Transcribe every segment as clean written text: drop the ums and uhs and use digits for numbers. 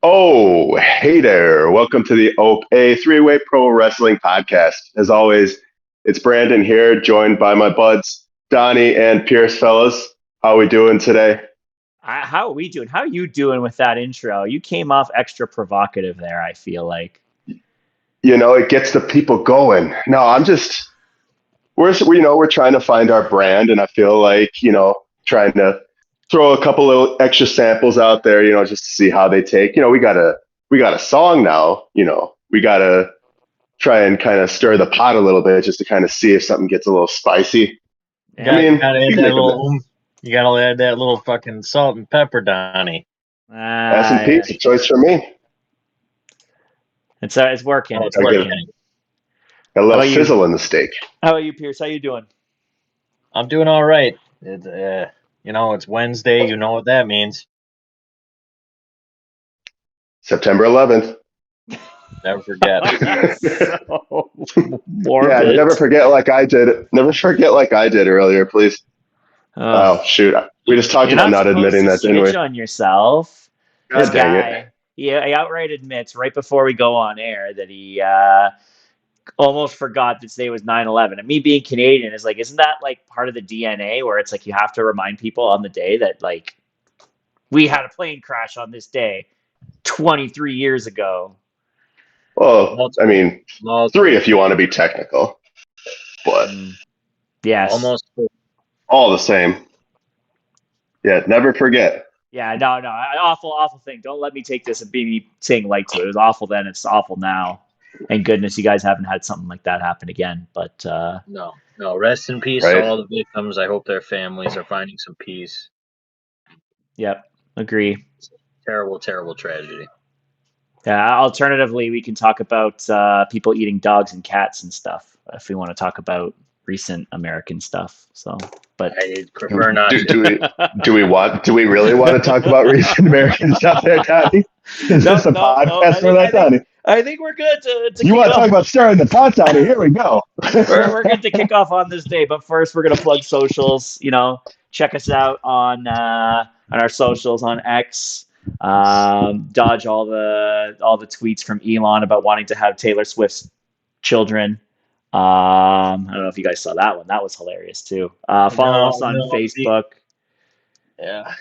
Oh, hey there. Welcome to the Ope-Eh three-way pro wrestling podcast. As always, it's Brandon here, joined by my buds, Donnie and Pierce, fellas. How we doing today? How are we doing? How are you doing with that intro? You came off extra provocative there, I feel like. It gets the people going. No, we're trying to find our brand, and I feel like, trying to throw a couple little extra samples out there, just to see how they take. We got a song now, we got to try and kind of stir the pot a little bit just to kind of see if something gets a little spicy. Yeah. I mean, gotta add that little you gotta add that little fucking salt and pepper, Donnie. S&P, it's a choice for me. It's working. Oh, It's working. Got a little sizzle in the steak. How about you, Pierce? How you doing? I'm doing all right. It's Wednesday. You know what that means. September 11th. Never forget. So morbid. Yeah, never forget like I did. Never forget like I did earlier, please. Oh, shoot. We just talked about not admitting that, didn't we? On yourself. God dang it. He outright admits right before we go on air that he almost forgot that today was 9/11. And me being Canadian is like, isn't that like part of the DNA where it's like you have to remind people on the day that like we had a plane crash on this day 23 years ago? Well, I mean, 3 if you want to be technical. But yes. Almost all the same. Yeah, never forget. Yeah, no, awful thing. Don't let me take this and be me saying light to it. It was awful then, it's awful now. Thank goodness you guys haven't had something like that happen again. But no. Rest in peace to all the victims. I hope their families are finding some peace. Yep, agree. Terrible, terrible tragedy. Yeah. Alternatively, we can talk about people eating dogs and cats and stuff if we want to talk about recent American stuff. So, but I prefer not. Do we really want to talk about recent American stuff there, Donnie? Is this a podcast for that, Donnie? I think we're good to you want to talk about stirring the pot, Donnie? Here we go. we're good to kick off on this day, but first we're gonna plug socials. Check us out on our socials on X. Dodge all the tweets from Elon about wanting to have Taylor Swift's children. I don't know if you guys saw that one. That was hilarious too. Follow us on Facebook. Yeah.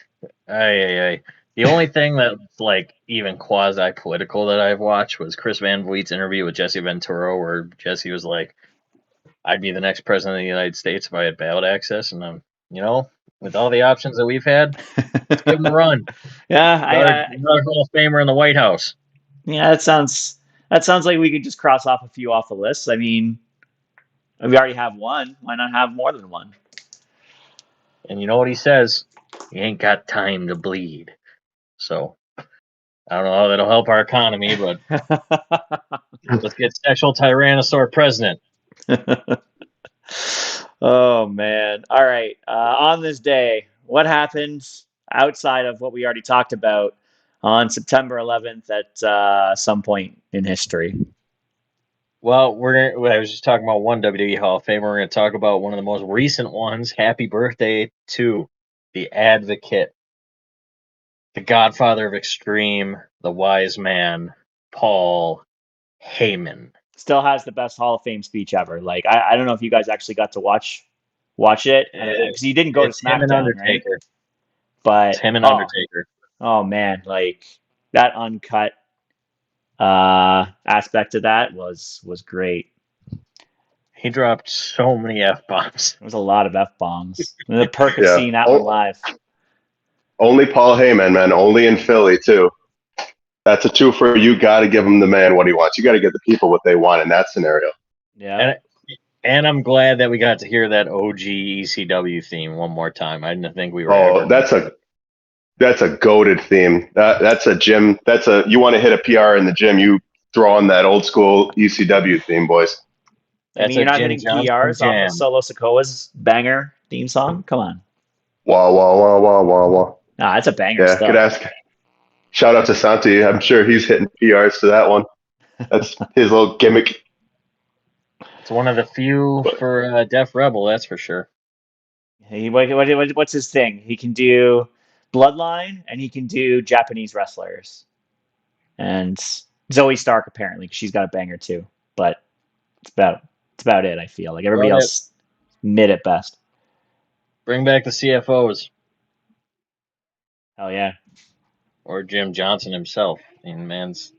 The only thing that's like even quasi political that I've watched was Chris Van Vliet's interview with Jesse Ventura, where Jesse was like, "I'd be the next president of the United States if I had ballot access," and with all the options that we've had, let's give him a run. Yeah, another Hall of Famer in the White House. Yeah, that sounds like we could just cross off a few off the list. I mean, we already have one. Why not have more than one? And you know what he says? You ain't got time to bleed. So I don't know how that'll help our economy, but let's get sexual tyrannosaur president. Oh man! All right. On this day, what happened outside of what we already talked about on September 11th at some point in history? Well, I was just talking about one WWE Hall of Famer. We're going to talk about one of the most recent ones. Happy birthday to the Advocate, the Godfather of Extreme, the Wise Man, Paul Heyman. Still has the best Hall of Fame speech ever. Like I don't know if you guys actually got to watch it because you didn't go to SmackDown, him and Undertaker. Right? But it's him and Undertaker. Oh man, like that uncut aspect of that was great. He dropped so many F-bombs. There was a lot of F-bombs. The perk of seeing that one live. Only Paul Heyman, man. Only in Philly, too. That's a twofer. You got to give him the man what he wants. You got to give the people what they want in that scenario. Yeah. And I'm glad that we got to hear that OG ECW theme one more time. I didn't think we were. Oh, that's a goated theme. That's a gym. You want to hit a PR in the gym, you throw on that old school ECW theme, boys. You're not hitting PRs off of Solo Sikoa's banger theme song? Come on. Wah, wah, wah, wah, wah, wah. Nah, it's a banger stuff. Could ask. Shout out to Santi. I'm sure he's hitting PRs to that one. That's his little gimmick. It's one of the few for Def Rebel, that's for sure. What's his thing? He can do Bloodline and he can do Japanese wrestlers. and Zoe Stark apparently, because she's got a banger too. But it's about it. I feel like everybody else mid at best. Bring back the CFOs. Hell yeah. Or Jim Johnson himself. I mean, man's.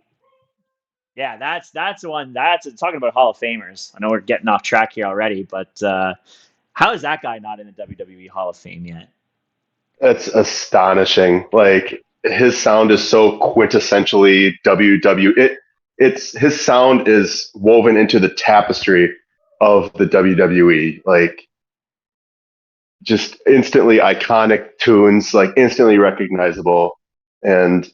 Yeah, that's the one. That's talking about Hall of Famers. I know we're getting off track here already, but how is that guy not in the WWE Hall of Fame yet? That's astonishing. Like his sound is so quintessentially WWE. It's his sound is woven into the tapestry of the WWE. Like just instantly iconic tunes, like instantly recognizable. And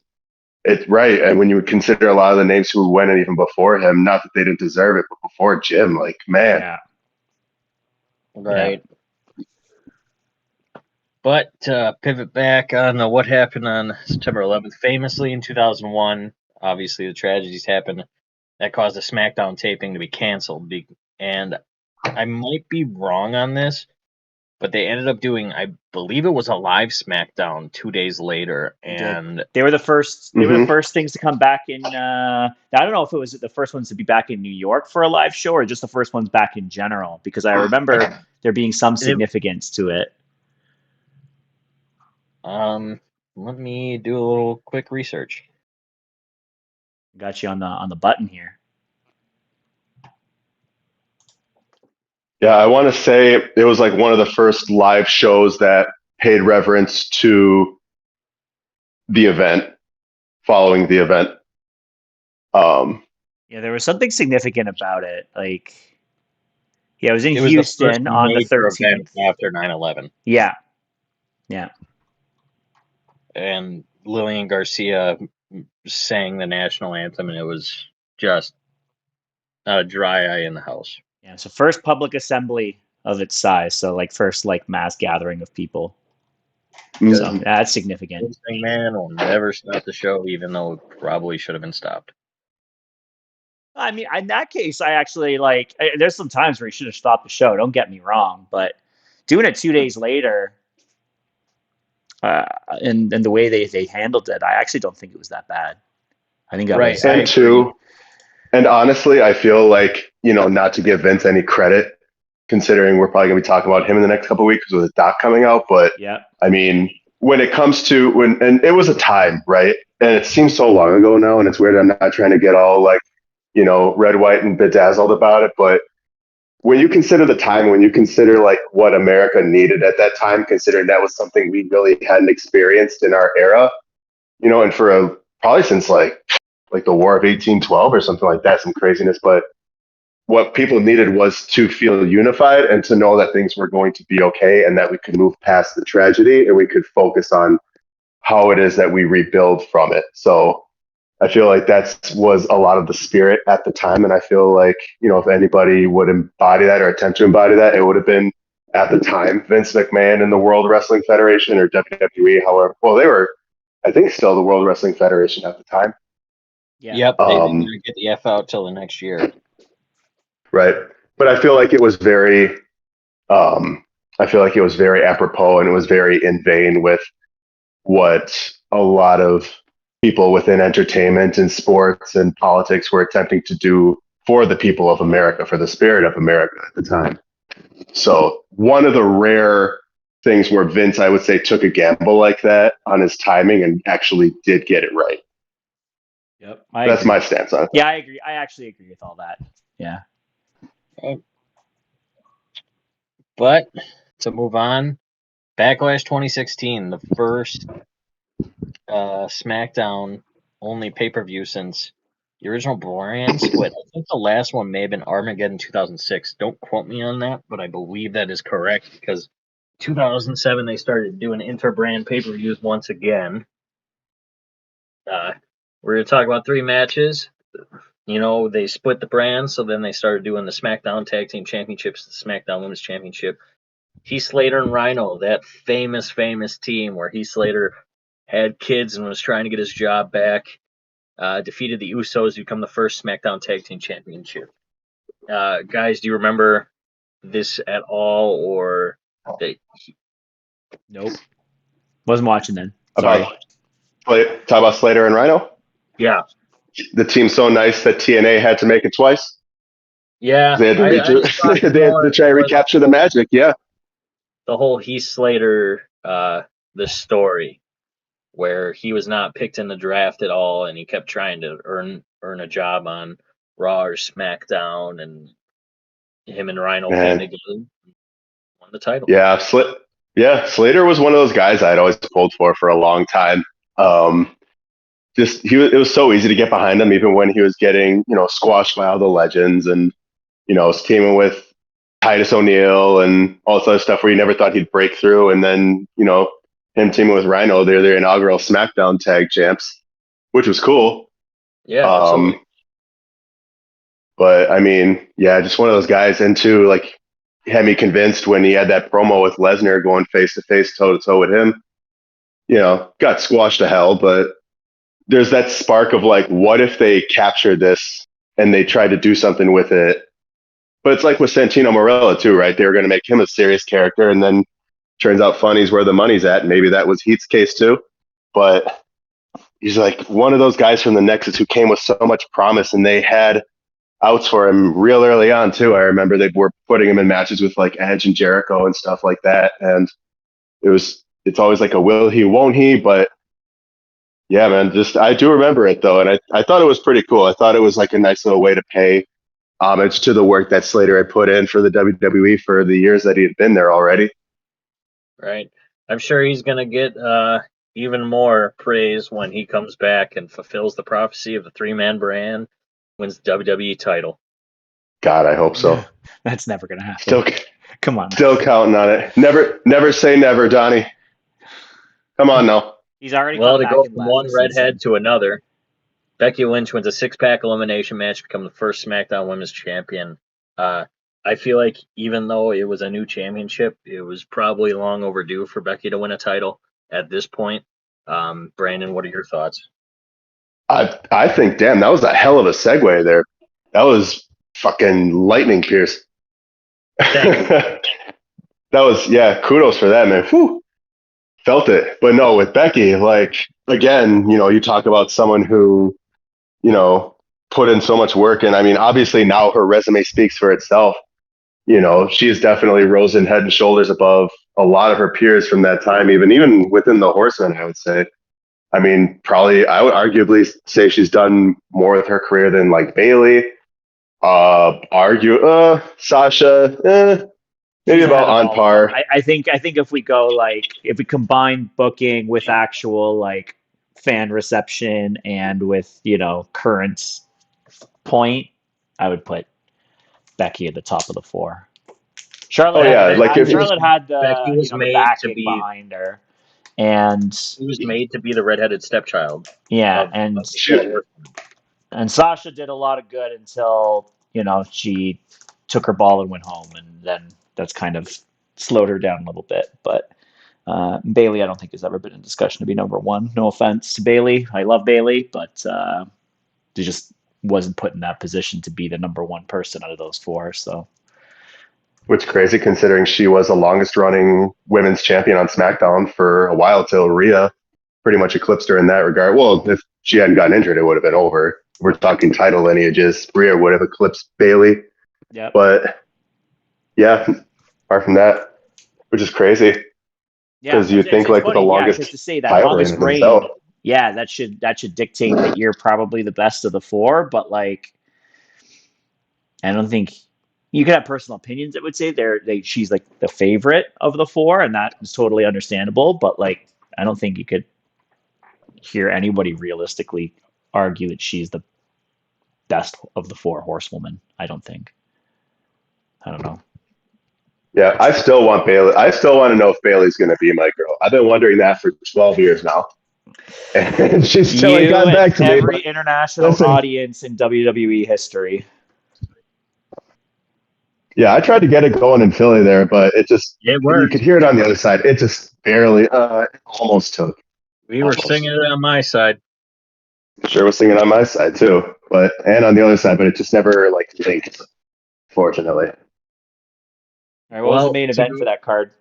it's right. And when you would consider a lot of the names who went in even before him, not that they didn't deserve it, but before Jim, like man. Yeah. Right. Yeah. But pivot back on what happened on September 11th, famously in 2001, obviously the tragedies happened that caused the SmackDown taping to be canceled. And I might be wrong on this, but they ended up doing, I believe it was a live SmackDown 2 days later, and they were the first. They were the first things to come back in. I don't know if it was the first ones to be back in New York for a live show or just the first ones back in general, because I remember there being some significance to it. Let me do a little quick research. Got you on the button here. Yeah, I want to say it was like one of the first live shows that paid reverence to the event, following the event. Yeah, there was something significant about it. Like, yeah, it was in Houston on the 13th. After 9/11. Yeah. And Lillian Garcia sang the national anthem, and it was just not a dry eye in the house. Yeah, so first public assembly of its size. So like first like mass gathering of people. Mm-hmm. So that's significant. Man will never stop the show, even though it probably should have been stopped. I mean, in that case, I actually like. There's some times where he should have stopped the show. Don't get me wrong, but doing it 2 days later, and the way they handled it, I actually don't think it was that bad. I think that was and two. And honestly, I feel like, not to give Vince any credit, considering we're probably going to be talking about him in the next couple of weeks with a doc coming out. But yeah, I mean, when it comes to and it was a time, right? And it seems so long ago now, and it's weird. I'm not trying to get all like, red, white, and bedazzled about it. But when you consider the time, when you consider like what America needed at that time, considering that was something we really hadn't experienced in our era, and for probably since like the War of 1812 or something like that, some craziness. But what people needed was to feel unified and to know that things were going to be okay and that we could move past the tragedy and we could focus on how it is that we rebuild from it. So I feel like that was a lot of the spirit at the time. And I feel like, if anybody would embody that or attempt to embody that, it would have been at the time Vince McMahon and the World Wrestling Federation or WWE, however. Well, they were, I think, still the World Wrestling Federation at the time. Yeah. Yep, they didn't get the F out till the next year. Right. But I feel like it was very apropos, and it was very in vein with what a lot of people within entertainment and sports and politics were attempting to do for the people of America, for the spirit of America at the time. So one of the rare things where Vince, I would say, took a gamble like that on his timing and actually did get it right. Yep. That's my stance on it. Yeah, I agree. I actually agree with all that. Yeah. But to move on, Backlash 2016, the first SmackDown only pay-per-view since the original brand split. I think the last one may have been Armageddon 2006. Don't quote me on that, but I believe that is correct because 2007 they started doing inter-brand pay-per-views once again. We're going to talk about 3 matches. They split the brands, so then they started doing the SmackDown Tag Team Championships, the SmackDown Women's Championship. Heath Slater and Rhino, that famous team where Heath Slater had kids and was trying to get his job back, defeated the Usos to become the first SmackDown Tag Team Championship. Guys, do you remember this at all, or Nope. Wasn't watching then. Sorry. Talk about Slater and Rhino? Yeah. the team's so nice that TNA had to make it twice. Yeah, They had to, they had to try and recapture the magic. Yeah. The whole Heath Slater, the story where he was not picked in the draft at all, and he kept trying to earn a job on Raw or SmackDown, and him and Rhino came together, won the title. Yeah, Slater was one of those guys I'd always pulled for a long time. It was so easy to get behind him, even when he was getting squashed by all the legends, and was teaming with Titus O'Neil and all this other stuff where you never thought he'd break through, and then him teaming with Rhino, they're their inaugural SmackDown tag champs, which was cool. Yeah, absolutely. But I mean, yeah, just one of those guys. And too, like, had me convinced when he had that promo with Lesnar going face to face, toe to toe with him. Got squashed to hell, but there's that spark of like, what if they captured this and they tried to do something with it? But it's like with Santino Marella too, right? They were going to make him a serious character, and then turns out funny's where the money's at. And maybe that was Heat's case too. But he's like one of those guys from the Nexus who came with so much promise, and they had outs for him real early on too. I remember they were putting him in matches with like Edge and Jericho and stuff like that. And it's always like a will he, won't he? But yeah, man, I do remember it though. And I thought it was pretty cool. I thought it was like a nice little way to pay homage to the work that Slater had put in for the WWE for the years that he had been there already. Right. I'm sure he's going to get even more praise when he comes back and fulfills the prophecy of the three-man brand, wins the WWE title. God, I hope so. That's never going to happen. Come on. Still counting on it. Never say never, Donnie. Come on now. He's already to go from one redhead to another. Becky Lynch wins a six-pack elimination match, become the first SmackDown Women's Champion. I feel like even though it was a new championship, it was probably long overdue for Becky to win a title at this point. Brandon, what are your thoughts? I think, damn, that was a hell of a segue there. That was fucking lightning Pierce. That was, kudos for that, man. Whew. Felt it. But no, with Becky, like, again, you talk about someone who, put in so much work. And I mean, obviously now her resume speaks for itself. She is definitely risen head and shoulders above a lot of her peers from that time, even within the Horsemen, I would say. I mean, probably I would arguably say she's done more with her career than like Bayley. Sasha, maybe about on par. I think if we go if we combine booking with actual like fan reception and with current point, I would put Becky at the top of the four. Charlotte had the backing behind her, and she was made to be the redheaded stepchild. Yeah, and Sasha did a lot of good until she took her ball and went home, and then that's kind of slowed her down a little bit. But Bayley, I don't think has ever been in discussion to be number one. No offense to Bayley, I love Bayley, but she just wasn't put in that position to be the number one person out of those four. So, which crazy considering she was the longest running women's champion on SmackDown for a while till Rhea pretty much eclipsed her in that regard. Well, if she hadn't gotten injured, it would have been over. We're talking title lineages. Rhea would have eclipsed Bayley. Yeah. But yeah, apart from that, which is crazy. Because you think like with the longest to say that longest reign, that should dictate that you're probably the best of the four. But like, I don't think you could have personal opinions that would say she's like the favorite of the four, and that is totally understandable. But like, I don't think you could hear anybody realistically argue that she's the best of the four horsewomen. I don't think. I don't know. Yeah, I still want Bayley. I still want to know if Bayley's going to be my girl. I've been wondering that for 12 years now. And she's still ain't gotten back to me. Every international audience in WWE history. Yeah, I tried to get it going in Philly there, but it worked. You could hear it on the other side. It just barely, almost took. We were singing it on my side. Sure was singing on my side too, and on the other side, but it just never linked, fortunately. All right, what was the main event for that card?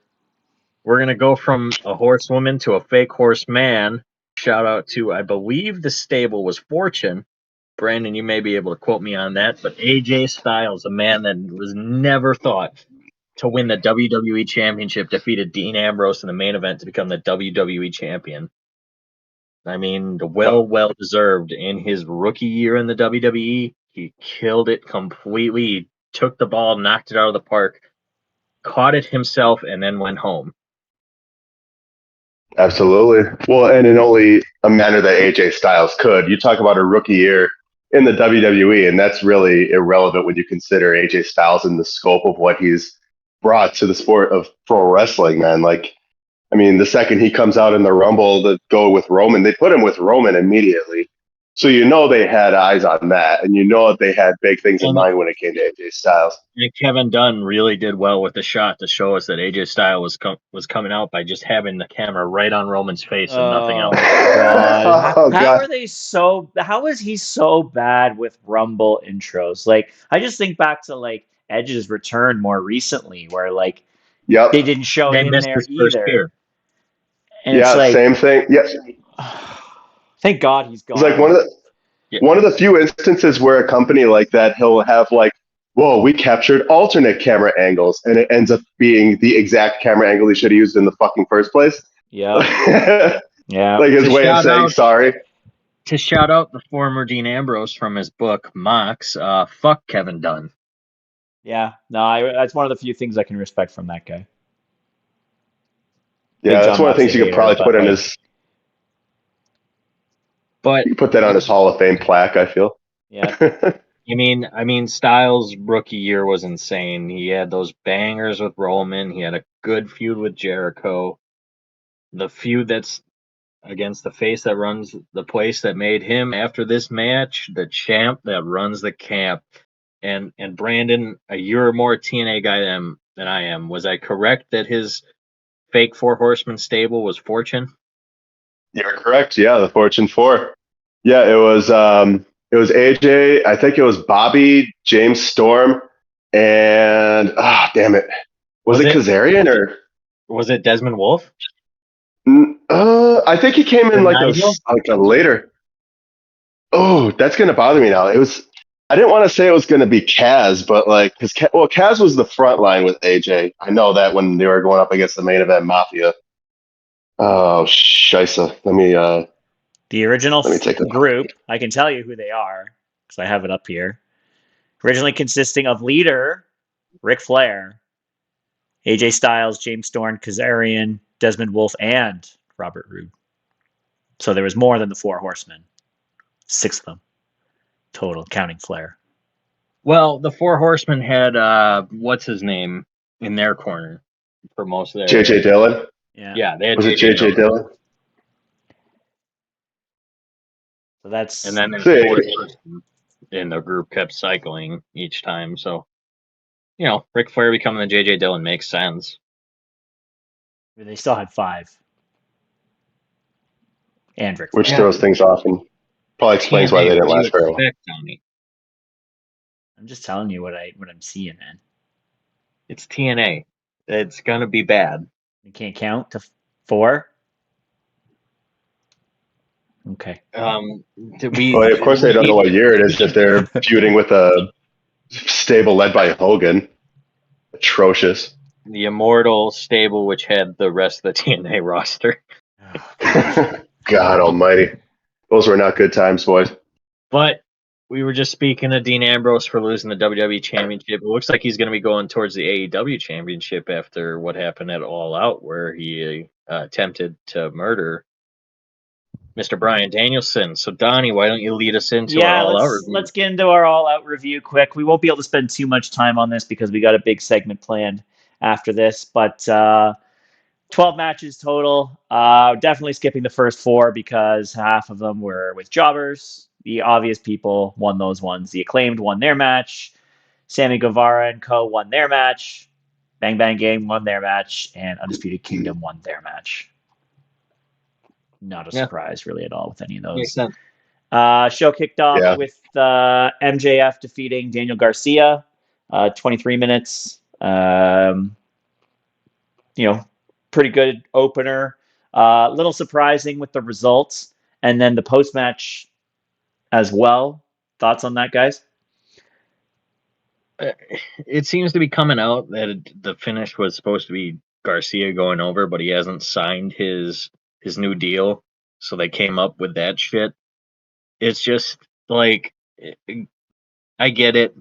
We're going to go from a horsewoman to a fake horseman. Shout out to, I believe the stable was Fortune. Brandon, you may be able to quote me on that, but AJ Styles, a man that was never thought to win the WWE Championship, defeated Dean Ambrose in the main event to become the WWE Champion. I mean, well deserved. In his rookie year in the WWE, he killed it completely. He took the ball, knocked it out of the park, caught it himself, and then went home. Absolutely. Well, and in only a manner that AJ Styles could. You talk about a rookie year in the WWE, and that's really irrelevant when you consider AJ Styles and the scope of what he's brought to the sport of pro wrestling, man. Like, I mean, the second he comes out in the Rumble to go with Roman, they put him with Roman immediately. So you know they had eyes on that, and you know they had big things in mind when it came to AJ Styles. And Kevin Dunn really did well with the shot to show us that AJ Styles was coming out by just having the camera right on Roman's face and nothing else. God. Oh, How God. are they so? How is he so bad with Rumble intros? Like, I just think back to like Edge's return more recently, where like Yep. they didn't show They him missed there his first either. year. And it's Yeah, like, same thing. Yes. thank God he's gone. It's like one of the few instances where a company like that, he'll have like, whoa, we captured alternate camera angles, and it ends up being the exact camera angle he should have used in the fucking first place. Yeah. Yeah. Like his To way of shout saying out- sorry. To shout out the former Dean Ambrose from his book Mox, fuck Kevin Dunn. Yeah. No, that's one of the few things I can respect from that guy. Yeah, Big that's John one of the things you Moxley could probably hater, put in but, his. But You could put that on his Hall of Fame plaque, I feel. Yeah. I mean, Styles' rookie year was insane. He had those bangers with Roman. He had a good feud with Jericho. The feud that's against the face that runs the place that made him, after this match, the champ that runs the camp. And Brandon, you're more TNA guy than I am. Was I correct that his fake Four Horsemen stable was Fortune? You're correct. Yeah, the Fortune Four. Yeah, it was AJ. I think it was Bobby, James Storm, and damn it, was it Kazarian or was it Desmond Wolfe? I think he came in like Nigel? a later. Oh, that's gonna bother me now. It was. I didn't want to say it was gonna be Kaz, but like, because Kaz was the front line with AJ. I know that when they were going up against the main event Mafia. Oh, scheisse. The original Let me take a look. group, I can tell you who they are because I have it up here. Originally consisting of leader Ric Flair, AJ Styles, James Storm, Kazarian, Desmond Wolfe, and Robert Roode. So there was more than the Four Horsemen. 6 of them total, counting Flair. Well, the Four Horsemen had what's his name in their corner for most of their. JJ Dillon. Yeah, they had Was it JJ Dillon? So that's. And then the fourth person in the group kept cycling each time. So, Ric Flair becoming the JJ Dillon makes sense. They still had 5. And Ric Flair. Which throws things off and probably explains why they didn't last very long. I'm just telling you what I'm seeing, man. It's TNA. It's gonna be bad. You can't count to 4. Okay. Well, of course they don't know what year it is if they're feuding with a stable led by Hogan. Atrocious. The Immortal stable, which had the rest of the TNA roster. God almighty. Those were not good times, boys. But we were just speaking of Dean Ambrose for losing the WWE Championship. It looks like he's going to be going towards the AEW Championship after what happened at All Out, where he attempted to murder Mr. Bryan Danielson. So, Donnie, why don't you lead us into our All Out review? Let's get into our All Out review quick. We won't be able to spend too much time on this because we got a big segment planned after this, but 12 matches total. Definitely skipping the first 4 because half of them were with jobbers. The obvious people won those ones. The Acclaimed won their match. Sammy Guevara and co. won their match. Bang Bang Gang won their match. And Undisputed Kingdom won their match. Not a surprise, really, at all with any of those. Makes sense. Show kicked off with MJF defeating Daniel Garcia. 23 minutes. Pretty good opener. A little surprising with the results. And then the post-match as well. Thoughts on that, guys? It seems to be coming out that the finish was supposed to be Garcia going over, but he hasn't signed his new deal, so they came up with that shit. It's just like, I get it.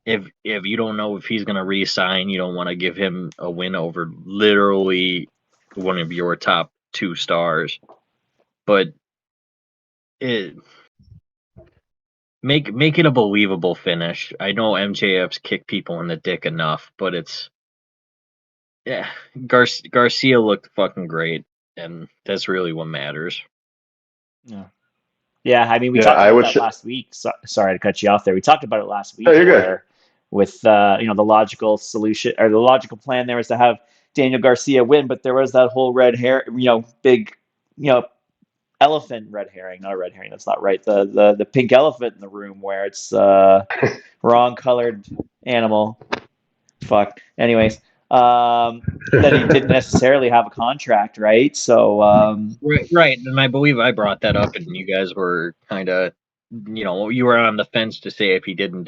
If you don't know if he's gonna re-sign, you don't want to give him a win over literally one of your top 2 stars. But it make it a believable finish. I know MJF's kicked people in the dick enough, but it's Garcia looked fucking great, and that's really what matters. Yeah, I mean, we Yeah, talked I about would. that last week. Sorry to cut you off there. We talked about it last week, No, you're good. where with the logical solution or the logical plan there was to have Daniel Garcia win, but there was that whole red hair, big, elephant red herring, not a red herring. That's not right. The pink elephant in the room where it's wrong colored animal. Fuck. Anyways, that he didn't necessarily have a contract, right? So Right, and I believe I brought that up, and you guys were kind of, you were on the fence to say if he didn't,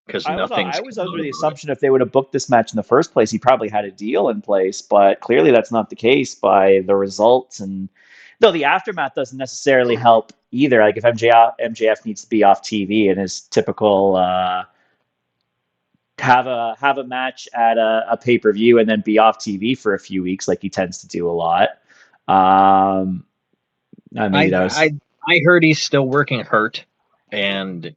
because nothing's I was come under out the about it. assumption if they would have booked this match in the first place, he probably had a deal in place, but clearly that's not the case by the results. And though the aftermath doesn't necessarily help either, like if MJF needs to be off TV in his typical have a match at a pay-per-view and then be off TV for a few weeks, like he tends to do a lot. Maybe that was. I heard he's still working hurt, and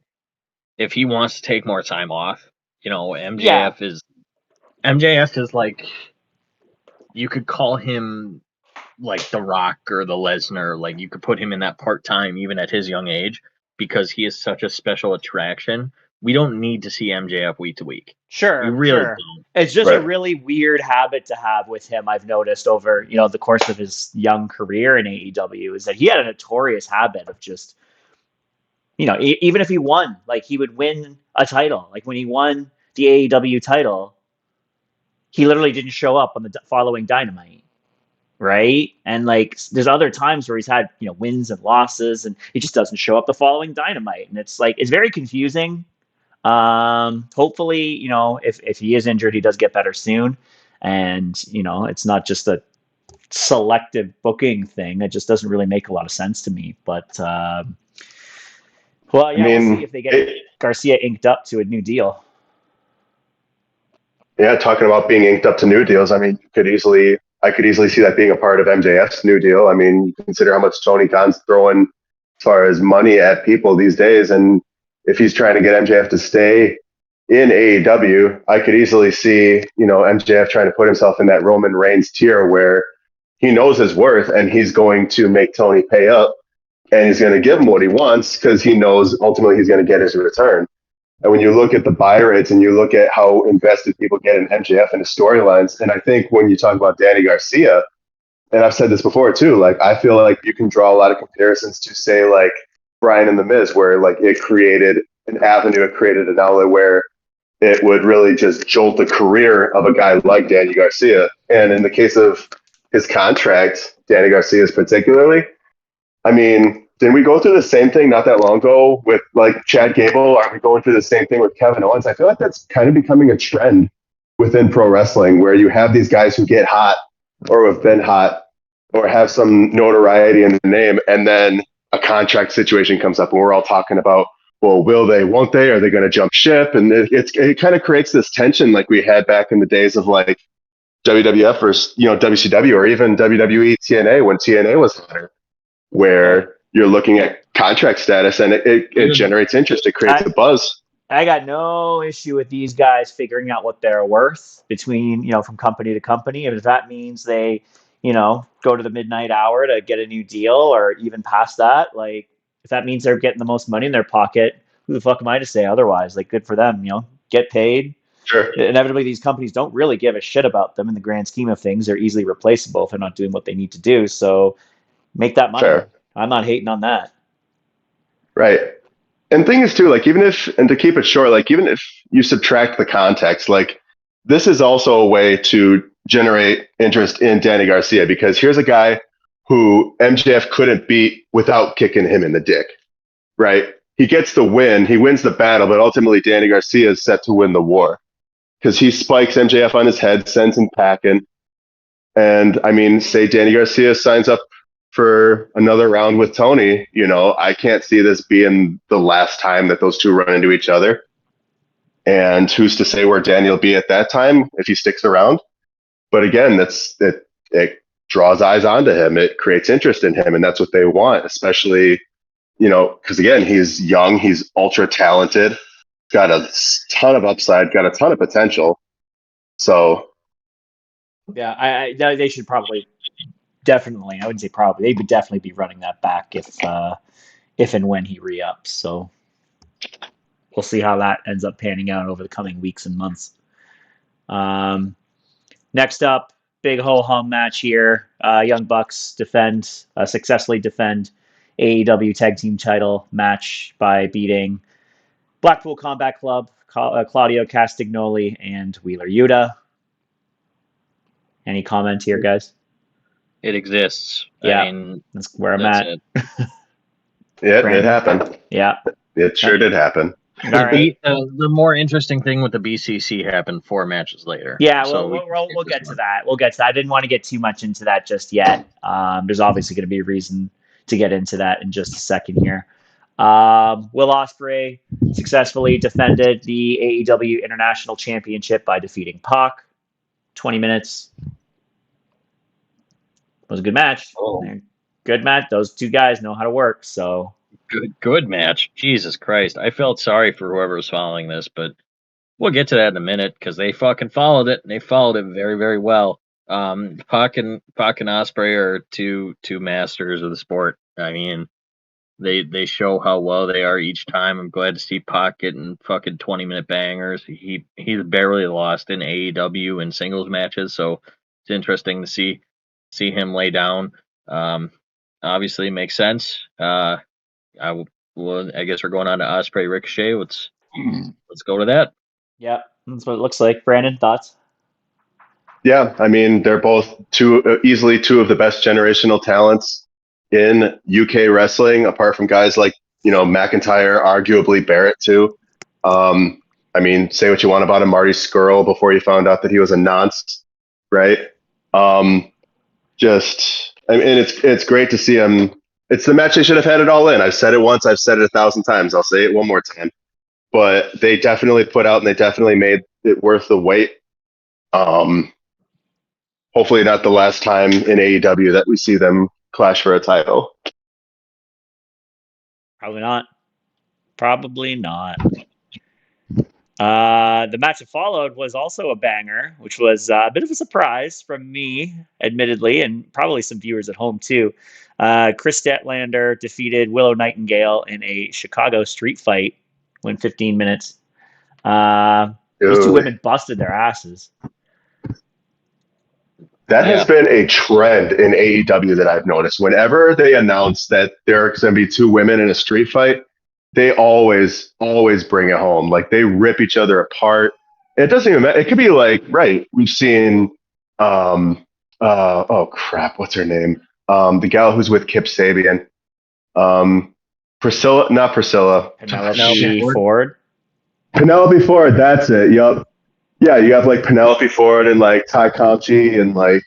if he wants to take more time off, MJF is like, you could call him like The Rock or the Lesnar, like you could put him in that part-time even at his young age, because he is such a special attraction. We don't need to see MJF week to week. We really don't. It's just a Right. really weird habit to have with him. I've noticed over the course of his young career in AEW is that he had a notorious habit of just even if he won, like he would win a title, like when he won the AEW title, he literally didn't show up on the following Dynamite, right? And like there's other times where he's had wins and losses, and he just doesn't show up the following Dynamite, and it's like it's very confusing. Hopefully, if he is injured, he does get better soon, and it's not just a selective booking thing. It just doesn't really make a lot of sense to me. But well, yeah, we'll see if they get Garcia inked up to a new deal. Yeah, talking about being inked up to new deals. I mean, I could easily see that being a part of MJF's new deal. I mean, you consider how much Tony Khan's throwing as far as money at people these days, and if he's trying to get MJF to stay in AEW, I could easily see MJF trying to put himself in that Roman Reigns tier where he knows his worth and he's going to make Tony pay up, and he's going to give him what he wants because he knows ultimately he's going to get his return. And when you look at the buy rates and you look at how invested people get in MJF and his storylines, and I think when you talk about Danny Garcia, and I've said this before too, like I feel like you can draw a lot of comparisons to say like Brian and The Miz, where like it created an avenue, it created an outlet where it would really just jolt the career of a guy like Danny Garcia. And in the case of his contract, Danny Garcia's particularly, I mean, didn't we go through the same thing not that long ago with like Chad Gable? Are we going through the same thing with Kevin Owens? I feel like that's kind of becoming a trend within pro wrestling where you have these guys who get hot or have been hot or have some notoriety in the name, and then a contract situation comes up and we're all talking about, well, will they, won't they? Are they going to jump ship? And it kind of creates this tension like we had back in the days of like WWF versus, WCW or even WWE TNA when TNA was hotter, where you're looking at contract status and it generates interest. It creates a buzz. I got no issue with these guys figuring out what they're worth between, from company to company. And if that means they, go to the midnight hour to get a new deal or even past that, like if that means they're getting the most money in their pocket, who the fuck am I to say otherwise? Like good for them, get paid. Sure. Inevitably, these companies don't really give a shit about them in the grand scheme of things. They're easily replaceable if they're not doing what they need to do. So make that money. Sure. I'm not hating on that. Right. And thing is too, like and to keep it short, like even if you subtract the context, like this is also a way to generate interest in Danny Garcia, because here's a guy who MJF couldn't beat without kicking him in the dick, right? he gets the win, he wins the battle, but ultimately Danny Garcia is set to win the war because he spikes MJF on his head, sends him packing. And I mean, say Danny Garcia signs up for another round with Tony, I can't see this being the last time that those two run into each other. And who's to say where Danny will be at that time if he sticks around? But again, it draws eyes onto him. It creates interest in him, and that's what they want, especially, because again, he's young, he's ultra talented, got a ton of upside, got a ton of potential. So yeah, they should probably definitely. I wouldn't say probably. They would definitely be running that back if and when he re-ups. So we'll see how that ends up panning out over the coming weeks and months. Next up, big ho-hum match here. Young Bucks successfully defend AEW Tag Team title match by beating Blackpool Combat Club, Claudio Castagnoli, and Wheeler Yuta. Any comment here, guys? It exists. Yeah, I mean, that's where I'm at. it. it happened. Yeah. It sure did happen. All right. The more interesting thing with the BCC happened 4 matches later. Yeah, so we'll get to that. We'll get to that. I didn't want to get too much into that just yet. There's obviously going to be a reason to get into that in just a second here. Will Ospreay successfully defended the AEW International Championship by defeating Pac. 20 minutes. It was a good match. Oh. Good match. Those two guys know how to work. So good match. Jesus Christ. I felt sorry for whoever was following this, but we'll get to that in a minute because they fucking followed it, and they followed it very, very well. Pac and Ospreay are two masters of the sport. I mean, they show how well they are each time. I'm glad to see Pac getting fucking 20-minute bangers. He's barely lost in AEW in singles matches, so it's interesting to see him lay down. Obviously makes sense. I guess we're going on to Ospreay Ricochet. Let's go to that. Yeah, that's what it looks like. Brandon, thoughts? Yeah, I mean, they're both easily two of the best generational talents in UK wrestling, apart from guys like, McIntyre, arguably Barrett too. I mean, say what you want about a Marty Scurll before you found out that he was a nonce, right? It's great to see him. It's the match they should have had it all in. I've said it once, I've said it 1,000 times. I'll say it one more time. But they definitely put out and they definitely made it worth the wait. Hopefully not the last time in AEW that we see them clash for a title. Probably not. The match that followed was also a banger, which was a bit of a surprise from me, admittedly, and probably some viewers at home too. Chris Statlander defeated Willow Nightingale in a Chicago street fight, went 15 minutes. Those two women busted their asses. That has been a trend in AEW that I've noticed. Whenever they announce that there's going to be two women in a street fight, they always bring it home. Like, they rip each other apart. It doesn't even matter. It could be like, right, we've seen, oh crap, what's her name? The gal who's with Kip Sabian. Not Priscilla. Penelope Ford. Penelope Ford, that's it. Yup. Yeah, you have like Penelope Ford and like Ty Conchi and like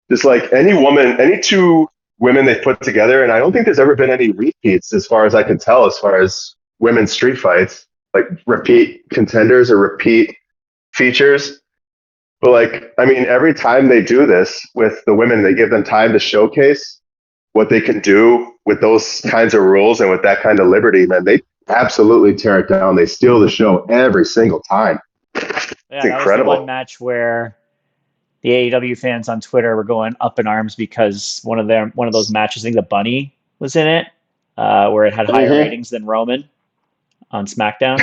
just like any two women they put together, and I don't think there's ever been any repeats as far as I can tell, as far as women's street fights, like repeat contenders or repeat features. But like, I mean, every time they do this with the women, they give them time to showcase what they can do with those kinds of rules and with that kind of liberty, man. They absolutely tear it down. They steal the show every single time. Yeah, that was the one match where the AEW fans on Twitter were going up in arms because one of those matches, I think the Bunny was in it, where it had higher ratings than Roman on SmackDown.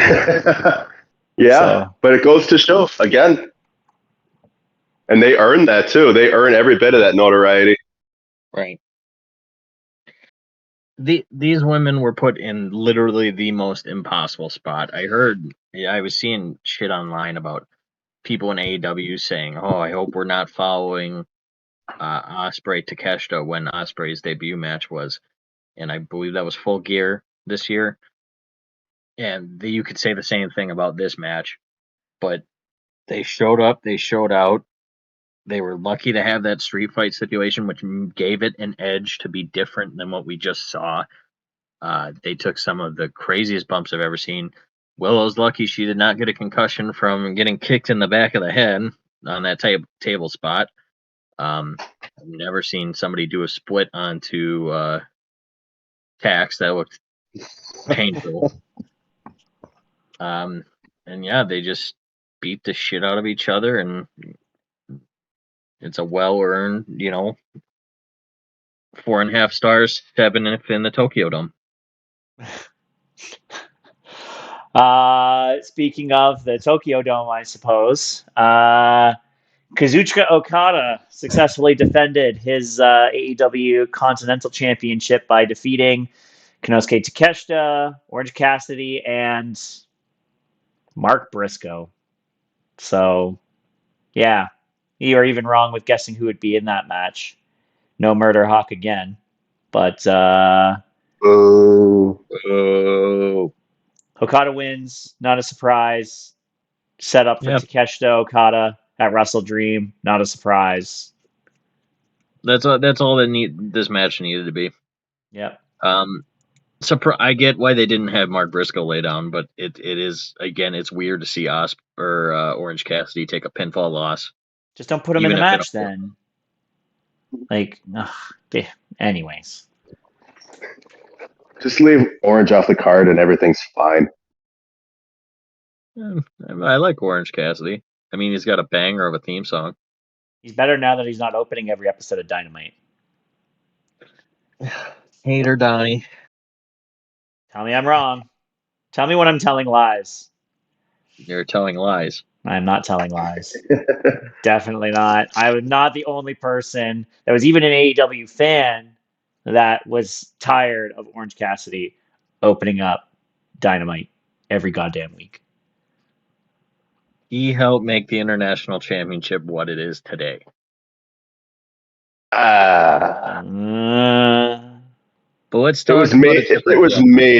But it goes to show again, and they earn that too. They earn every bit of that notoriety. Right. These women were put in literally the most impossible spot. I was seeing shit online about people in AEW saying, "Oh, I hope we're not following Ospreay Takeshita when Ospreay's debut match was," and I believe that was Full Gear this year. and you could say the same thing about this match, but they showed up, they showed out. They were lucky to have that street fight situation, which gave it an edge to be different than what we just saw. They took some of the craziest bumps I've ever seen. Willow's lucky she did not get a concussion from getting kicked in the back of the head on that table spot. I've never seen somebody do a split onto Tax. That looked painful. And yeah, they just beat the shit out of each other, and it's a well-earned, 4.5 stars, 7 if in the Tokyo Dome. Speaking of the Tokyo Dome, I suppose, Kazuchika Okada successfully defended his AEW Continental Championship by defeating Konosuke Takeshita, Orange Cassidy, and Mark Briscoe. So, yeah, you are even wrong with guessing who would be in that match. No Murder Hawk again, but Okada wins. Not a surprise. Set up for Takeshita Okada at Wrestle Dream. Not a surprise. That's all that this match needed to be. Yep. I get why they didn't have Mark Briscoe lay down, but it is, again, it's weird to see Orange Cassidy take a pinfall loss. Just don't put him in the match then. Anyways. Just leave Orange off the card and everything's fine. I like Orange Cassidy. I mean, he's got a banger of a theme song. He's better now that he's not opening every episode of Dynamite. Hater Donnie. Tell me I'm wrong. Tell me when I'm telling lies. You're telling lies. I'm not telling lies. Definitely not. I was not the only person that was even an AEW fan that was tired of Orange Cassidy opening up Dynamite every goddamn week. He helped make the International Championship what it is today. But let's talk it was made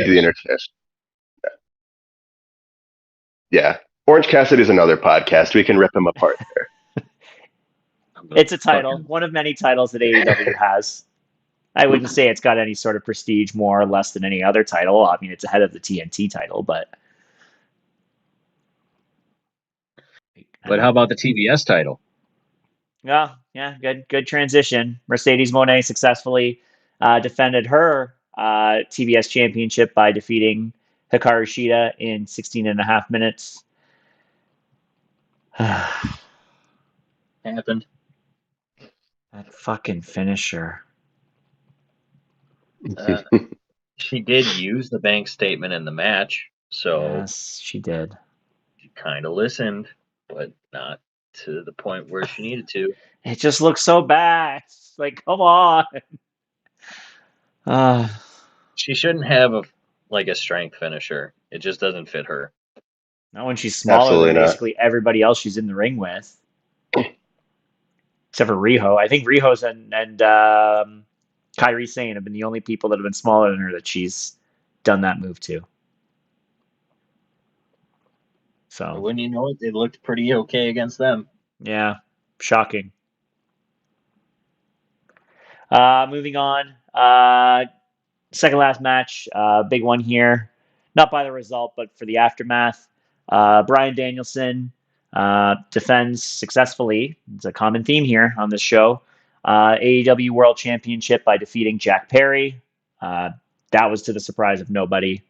the International. Yeah. Orange Cassidy is another podcast. We can rip him apart there. It's a title. One of many titles that AEW has. I wouldn't say it's got any sort of prestige more or less than any other title. I mean, it's ahead of the TNT title, but... But how about the TBS title? Yeah, good transition. Mercedes Moné successfully defended her TBS championship by defeating Hikaru Shida in 16 and a half minutes. Happened. That fucking finisher. She did use the bank statement in the match, so yes, she did. She kind of listened, but not to the point where she needed to. It just looks so bad. Like, come on. She shouldn't have a strength finisher. It just doesn't fit her. Not when she's smaller than basically everybody else she's in the ring with. Except for Riho. I think Riho's and Kairi Sane have been the only people that have been smaller than her that she's done that move to. So when you know it looked pretty okay against them. Yeah, shocking. Moving on. Second last match. Big one here. Not by the result, but for the aftermath. Bryan Danielson defends successfully. It's a common theme here on this show. AEW World Championship by defeating Jack Perry. That was to the surprise of nobody.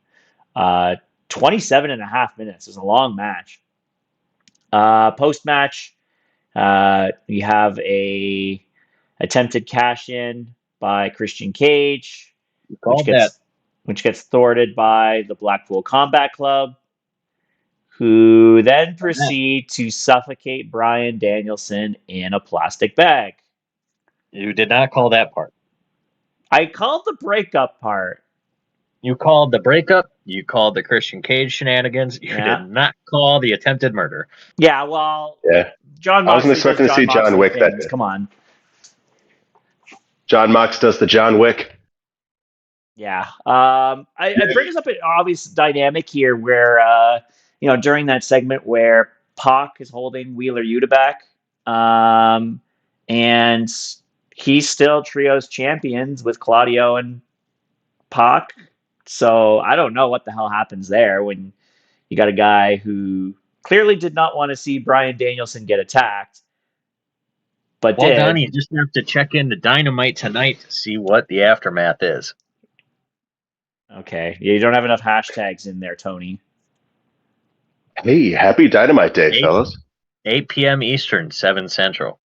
27 and a half minutes. It was a long match. Post-match, we have a attempted cash-in by Christian Cage, which gets thwarted by the Blackpool Combat Club, who then proceed to suffocate Bryan Danielson in a plastic bag. You did not call that part. I called the breakup part. You called the breakup. You called the Christian Cage shenanigans. You did not call the attempted murder. Yeah, well, John Moxley. I wasn't expecting to see John Wick that day. Come on. John Mox does the John Wick. Yeah. I bring us up an obvious dynamic here where, during that segment where Pac is holding Wheeler Yuta back, and he's still trios champions with Claudio and Pac. So I don't know what the hell happens there when you got a guy who clearly did not want to see Bryan Danielson get attacked, but Well, did. Donnie, you just have to check into Dynamite tonight to see what the aftermath is. Okay. You don't have enough hashtags in there, Tony. Hey, happy Dynamite Day, 8, fellas. 8 p.m. Eastern, 7 Central.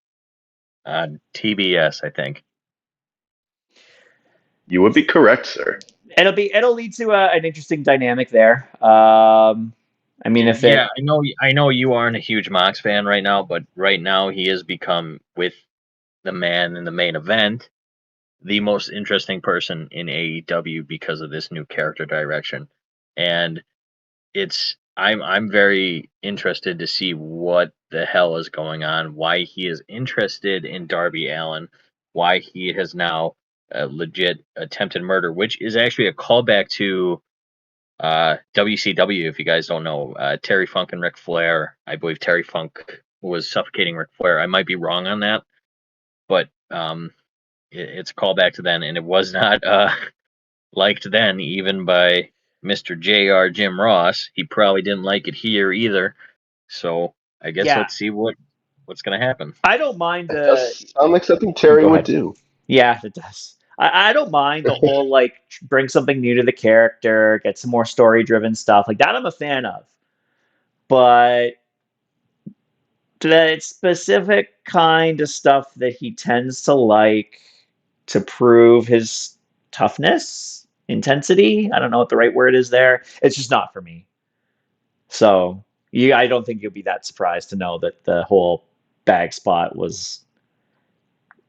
On TBS, I think. You would be correct, sir. It'll lead to an interesting dynamic there. I mean, if it, I know you aren't a huge Mox fan right now, but right now he has become, with the man in the main event, the most interesting person in AEW because of this new character direction. And I'm very interested to see what the hell is going on, why he is interested in Darby Allin, why he has now legit attempted murder, which is actually a callback to WCW. If you guys don't know, Terry Funk and Ric Flair. I believe Terry Funk was suffocating Ric Flair. I might be wrong on that, but it's a callback to then, and it was not liked then, even by Mr. J.R. Jim Ross. He probably didn't like it here either. So I guess let's see what's going to happen. I don't mind That does sound like something Terry would do. Yeah, it does. I don't mind the whole bring something new to the character, get some more story driven stuff like that. I'm a fan of, but the specific kind of stuff that he tends to like to prove his toughness, intensity. I don't know what the right word is there. It's just not for me. So I don't think you'll be that surprised to know that the whole bag spot was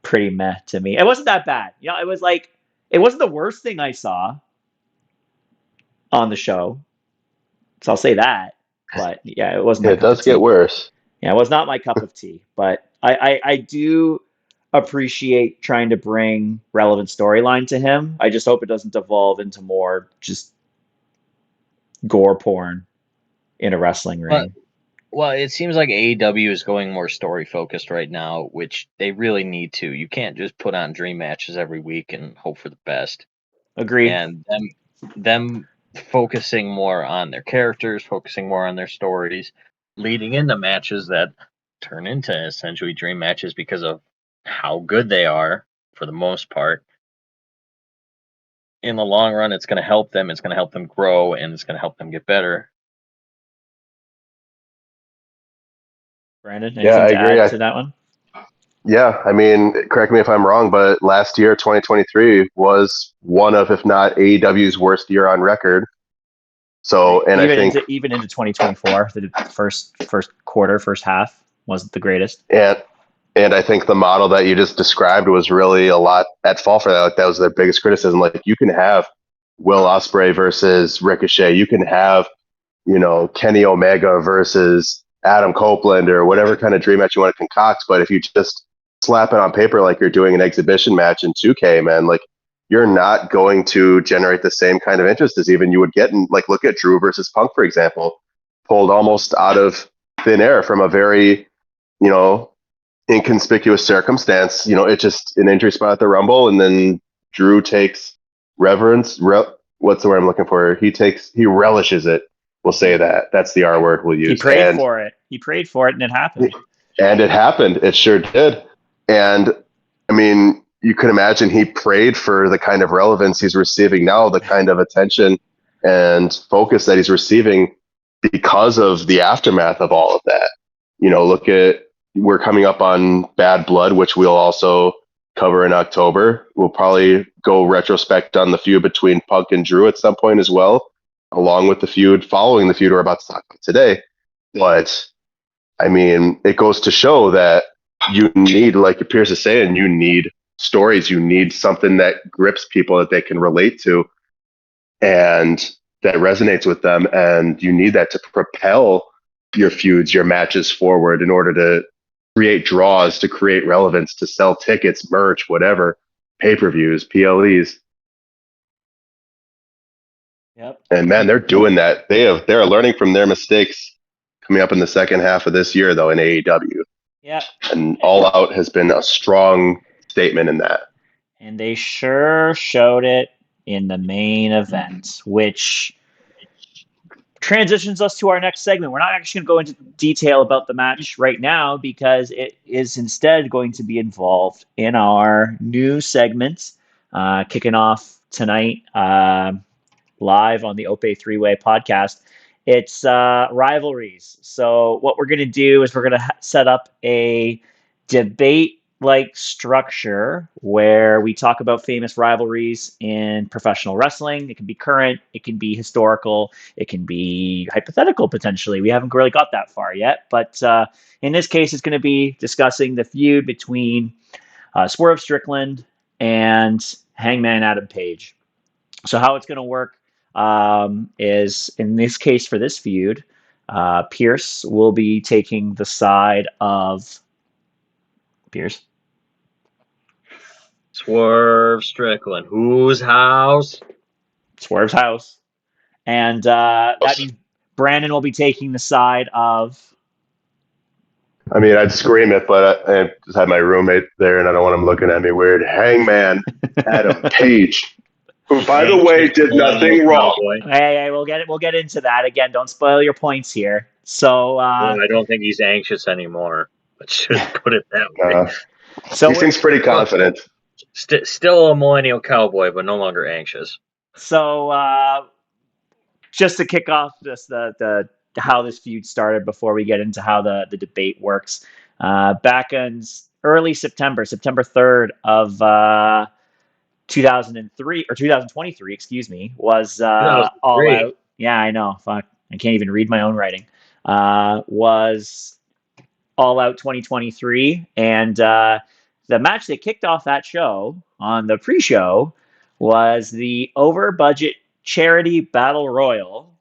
pretty meh to me. It wasn't that bad. It was it wasn't the worst thing I saw on the show. So I'll say that. But yeah, it wasn't my It cup of does tea. get worse. Yeah, it was not my cup of tea. But I do appreciate trying to bring relevant storyline to him. I just hope it doesn't devolve into more just gore porn in a wrestling ring. Well, it seems like AEW is going more story focused right now, which they really need to. You can't just put on dream matches every week and hope for the best. Agreed. And them focusing more on their characters, focusing more on their stories, leading into matches that turn into essentially dream matches because of how good they are for the most part. In the long run, it's going to help them. It's going to help them grow, and it's going to help them get better. Brandon, anything to add to that one? Yeah, I mean, correct me if I'm wrong, but last year, 2023, was one of, if not AEW's worst year on record. So, and even I think even into 2024, the first quarter, first half wasn't the greatest. And I think the model that you just described was really a lot at fault for that. Like, that was their biggest criticism. Like, you can have Will Ospreay versus Ricochet. You can have, Kenny Omega versus Adam Copeland or whatever kind of dream match you want to concoct. But if you just slap it on paper like you're doing an exhibition match in 2K, man, like, you're not going to generate the same kind of interest as even you would get in, like, look at Drew versus Punk, for example, pulled almost out of thin air from a very, inconspicuous circumstance. It's just an injury spot at the Rumble, and then Drew takes reverence. What's the word I'm looking for? He relishes it. We'll say that. That's the R word we'll use. He prayed for it. He prayed for it, and it happened. And it happened. It sure did. And I mean, you can imagine he prayed for the kind of relevance he's receiving now, the kind of attention and focus that he's receiving because of the aftermath of all of that. We're coming up on Bad Blood, which we'll also cover in October. We'll probably go retrospect on the feud between Punk and Drew at some point as well, along with the feud following the feud we're about to talk about today. But I mean, it goes to show that you need, like Pierce is saying, you need stories. You need something that grips people that they can relate to and that resonates with them. And you need that to propel your feuds, your matches forward in order to create draws, to create relevance, to sell tickets, merch, whatever, pay-per-views, PLEs. Yep. And man, they're doing that. They're learning from their mistakes coming up in the second half of this year, though, in AEW. Yeah. And All Out has been a strong statement in that. And they sure showed it in the main event, which transitions us to our next segment. We're not actually going to go into detail about the match right now because it is instead going to be involved in our new segment, kicking off tonight live on the Ope-Eh three-way podcast. It's rivalries. So what we're going to do is we're going to set up a debate like structure where we talk about famous rivalries in professional wrestling. It can be current, it can be historical, it can be hypothetical potentially. We haven't really got that far yet, but in this case, it's going to be discussing the feud between Swerve Strickland and Hangman Adam Page. So how it's going to work is, in this case for this feud, Pierce will be taking the side of Pierce. Swerve Strickland. Whose house? Swerve's house. And that means Brandon will be taking the side of. I mean, I'd scream it, but I just had my roommate there, and I don't want him looking at me weird. Hangman Adam Page, who, by the way, did nothing wrong. Hey, we'll get into that again. Don't spoil your points here. So I don't think he's anxious anymore. Let's just put it that way. So he seems pretty confident. Still a millennial cowboy, but no longer anxious. So just to kick off this the how this feud started before we get into how the debate works. Back in early September 3rd of 2003 or 2023, excuse me, was All Out. Yeah, I know. Fuck, I can't even read my own writing. Was All Out 2023, and the match that kicked off that show on the pre-show was the over-budget charity battle royal,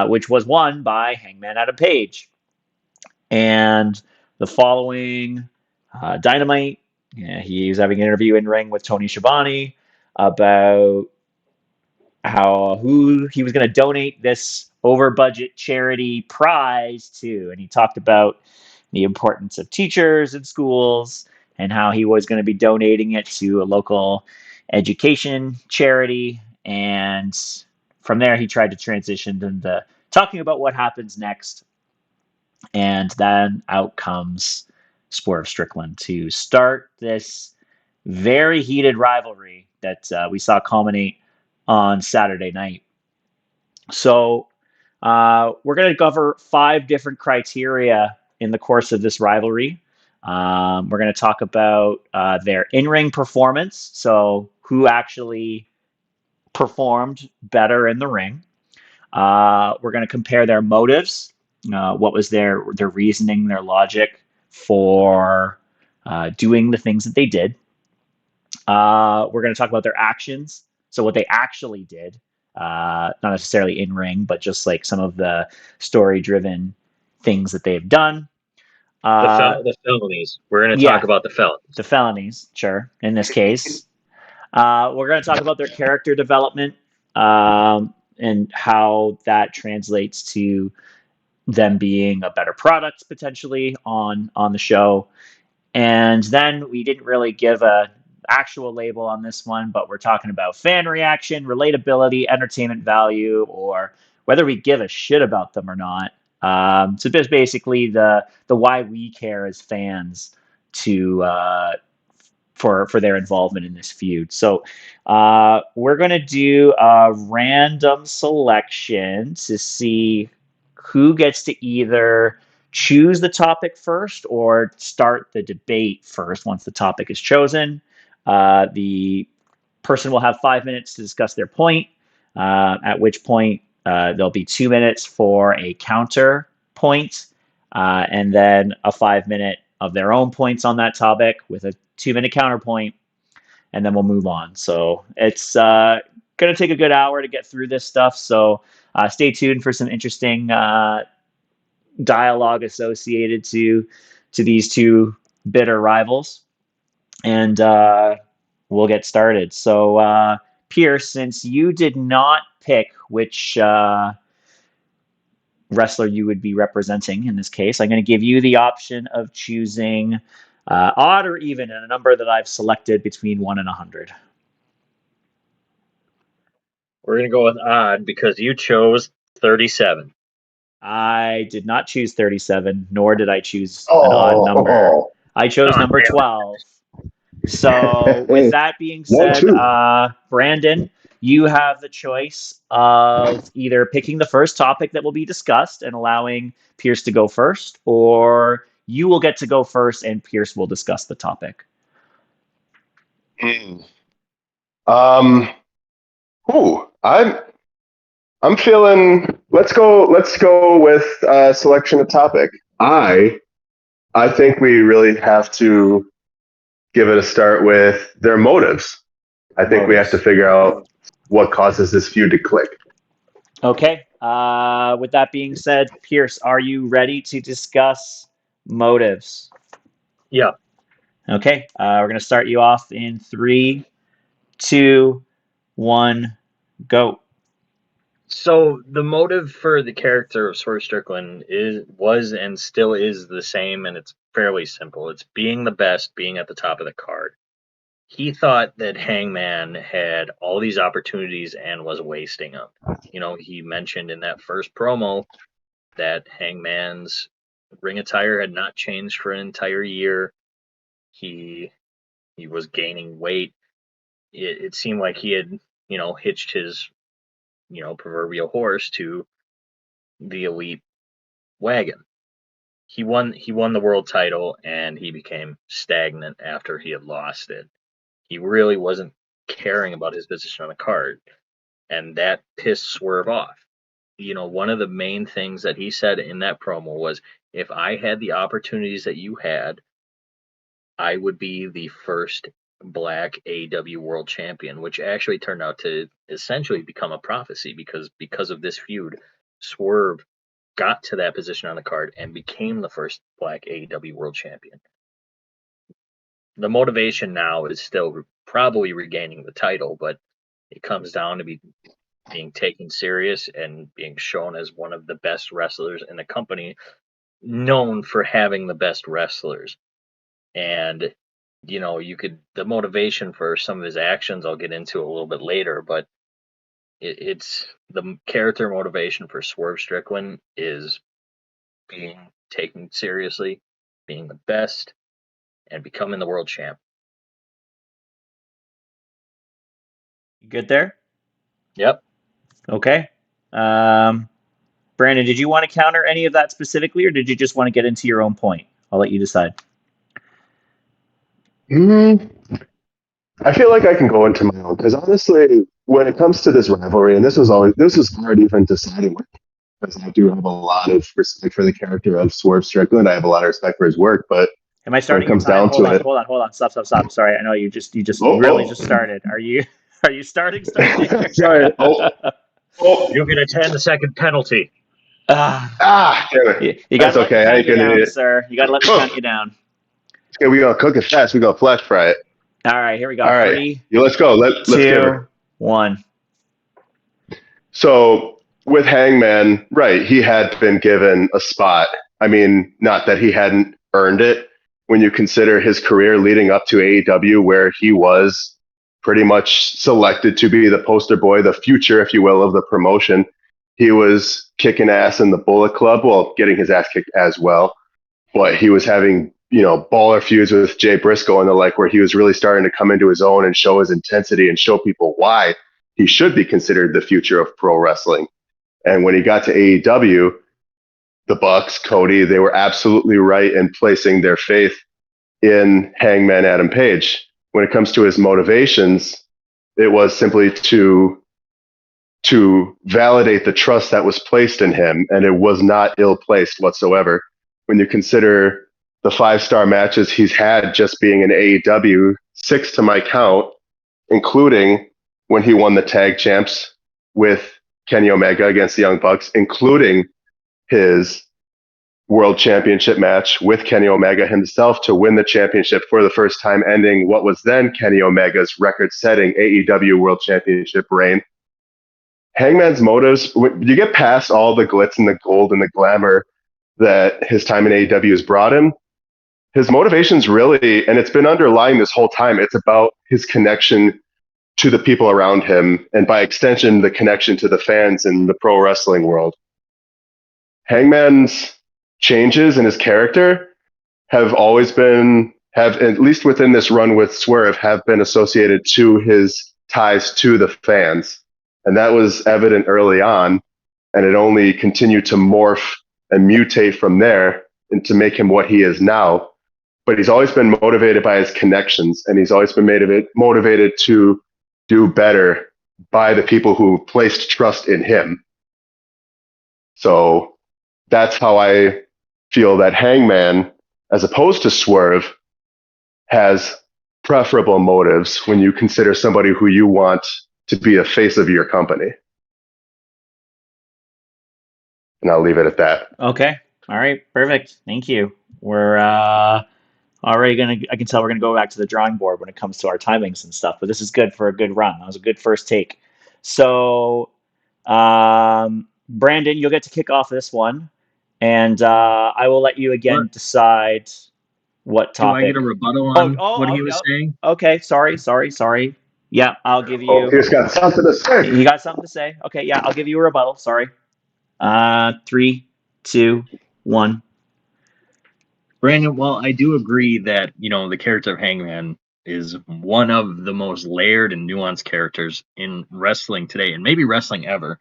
which was won by Hangman Adam Page. And the following Dynamite, he was having an interview in ring with Tony Schiavone about who he was going to donate this over-budget charity prize to, and he talked about the importance of teachers in schools and how he was going to be donating it to a local education charity. And from there, he tried to transition into talking about what happens next. And then out comes Swerve Strickland to start this very heated rivalry that we saw culminate on Saturday night. So we're going to cover 5 different criteria in the course of this rivalry. We're going to talk about their in-ring performance, so who actually performed better in the ring. We're going to compare their motives, what was their reasoning, their logic for doing the things that they did. We're going to talk about their actions, so what they actually did, not necessarily in ring, but just like some of the story-driven things that they've done. The felonies. We're going to talk about the felonies. The felonies, sure. In this case, we're going to talk about their character development and how that translates to them being a better product potentially on the show. And then we didn't really give a actual label on this one, but we're talking about fan reaction, relatability, entertainment value, or whether we give a shit about them or not. So just basically the why we care as fans to for their involvement in this feud. So we're going to do a random selection to see who gets to either choose the topic first or start the debate first once the topic is chosen. The person will have 5 minutes to discuss their point, at which point there'll be 2 minutes for a counter point, and then a 5 minute of their own points on that topic with a 2 minute counterpoint, and then we'll move on. So it's going to take a good hour to get through this stuff. So stay tuned for some interesting dialogue associated to these two bitter rivals, and we'll get started. So Pierce, since you did not pick which wrestler you would be representing in this case, I'm going to give you the option of choosing odd or even, and a number that I've selected between 1 and 100. We're going to go with odd because you chose 37. I did not choose 37, nor did I choose an odd number. I chose number 12. So, with that being said, Brandon, you have the choice of either picking the first topic that will be discussed and allowing Pierce to go first, or you will get to go first and Pierce will discuss the topic. I'm feeling. Let's go with selection of topic. I think we really have to give it a start with their motives. I think we have to figure out what causes this feud to click. Okay. With that being said, Pierce, are you ready to discuss motives? Yeah. Okay. We're going to start you off in 3, 2, 1, go. So the motive for the character of Swerve Strickland was and still is the same, and it's fairly simple. It's being the best, being at the top of the card. He thought that Hangman had all these opportunities and was wasting them. You know, he mentioned in that first promo that Hangman's ring attire had not changed for an entire year. He was gaining weight. It seemed like he had, hitched his, proverbial horse to the elite wagon. He won the world title and he became stagnant after he had lost it. He really wasn't caring about his position on the card, and that pissed Swerve off. One of the main things that he said in that promo was, if I had the opportunities that you had, I would be the first black AEW world champion, which actually turned out to essentially become a prophecy because of this feud. Swerve got to that position on the card and became the first black AEW world champion. The motivation now is still probably regaining the title, but it comes down to being taken serious and being shown as one of the best wrestlers in the company, known for having the best wrestlers. And the motivation for some of his actions I'll get into a little bit later, but it's the character motivation for Swerve Strickland is being taken seriously, being the best, and becoming the world champ. You good there? Yep. Okay. Brandon, did you want to counter any of that specifically, or did you just want to get into your own point? I'll let you decide. I feel like I can go into my own, because honestly, when it comes to this rivalry, and this was hard even deciding, because I do have a lot of respect for the character of Swerve Strickland. I have a lot of respect for his work, but am I starting? When it comes down hold to on, hold on, stop. Sorry, I know you just just started. Are you starting? Sorry. You get a 10-second penalty. Damn it. You got to let okay. me count you down, sir. You got to let me count you down. Okay, we gonna cook it fast. We gonna flash fry it. All right, here we go. All right, 3, let's go. Let's 2, give her 1. So with Hangman, right, he had been given a spot. I mean, not that he hadn't earned it. When you consider his career leading up to AEW, where he was pretty much selected to be the poster boy, the future, if you will, of the promotion. He was kicking ass in the Bullet Club, well, getting his ass kicked as well. But he was having, baller feuds with Jay Briscoe and the like, where he was really starting to come into his own and show his intensity and show people why he should be considered the future of pro wrestling. And when he got to AEW, the Bucks, Cody, they were absolutely right in placing their faith in Hangman Adam Page. When it comes to his motivations, it was simply to validate the trust that was placed in him, and it was not ill-placed whatsoever. When you consider the 5-star matches he's had just being in AEW, 6 to my count, including when he won the tag champs with Kenny Omega against the Young Bucks, including his World Championship match with Kenny Omega himself to win the championship for the first time, ending what was then Kenny Omega's record-setting AEW World Championship reign. Hangman's motives, you get past all the glitz and the gold and the glamour that his time in AEW has brought him, his motivation's really, and it's been underlying this whole time, it's about his connection to the people around him, and by extension, the connection to the fans in the pro wrestling world. Hangman's changes in his character have always been, at least within this run with Swerve, have been associated to his ties to the fans. And that was evident early on, and it only continued to morph and mutate from there and to make him what he is now. But he's always been motivated by his connections, and he's always been motivated to do better by the people who placed trust in him. So that's how I feel that Hangman, as opposed to Swerve, has preferable motives when you consider somebody who you want to be a face of your company. And I'll leave it at that. Okay. All right. Perfect. Thank you. We're already I can tell we're gonna go back to the drawing board when it comes to our timings and stuff. But this is good for a good run. That was a good first take. So, Brandon, you'll get to kick off this one, and I will let you again decide what topic. Do I get a rebuttal on what he was saying? Okay. Sorry. Yeah, I'll give you. Oh, he's got something to say. You got something to say? Okay. Yeah, I'll give you a rebuttal. Sorry. 3, 2, 1. Brandon, well, I do agree that, the character of Hangman is one of the most layered and nuanced characters in wrestling today, and maybe wrestling ever.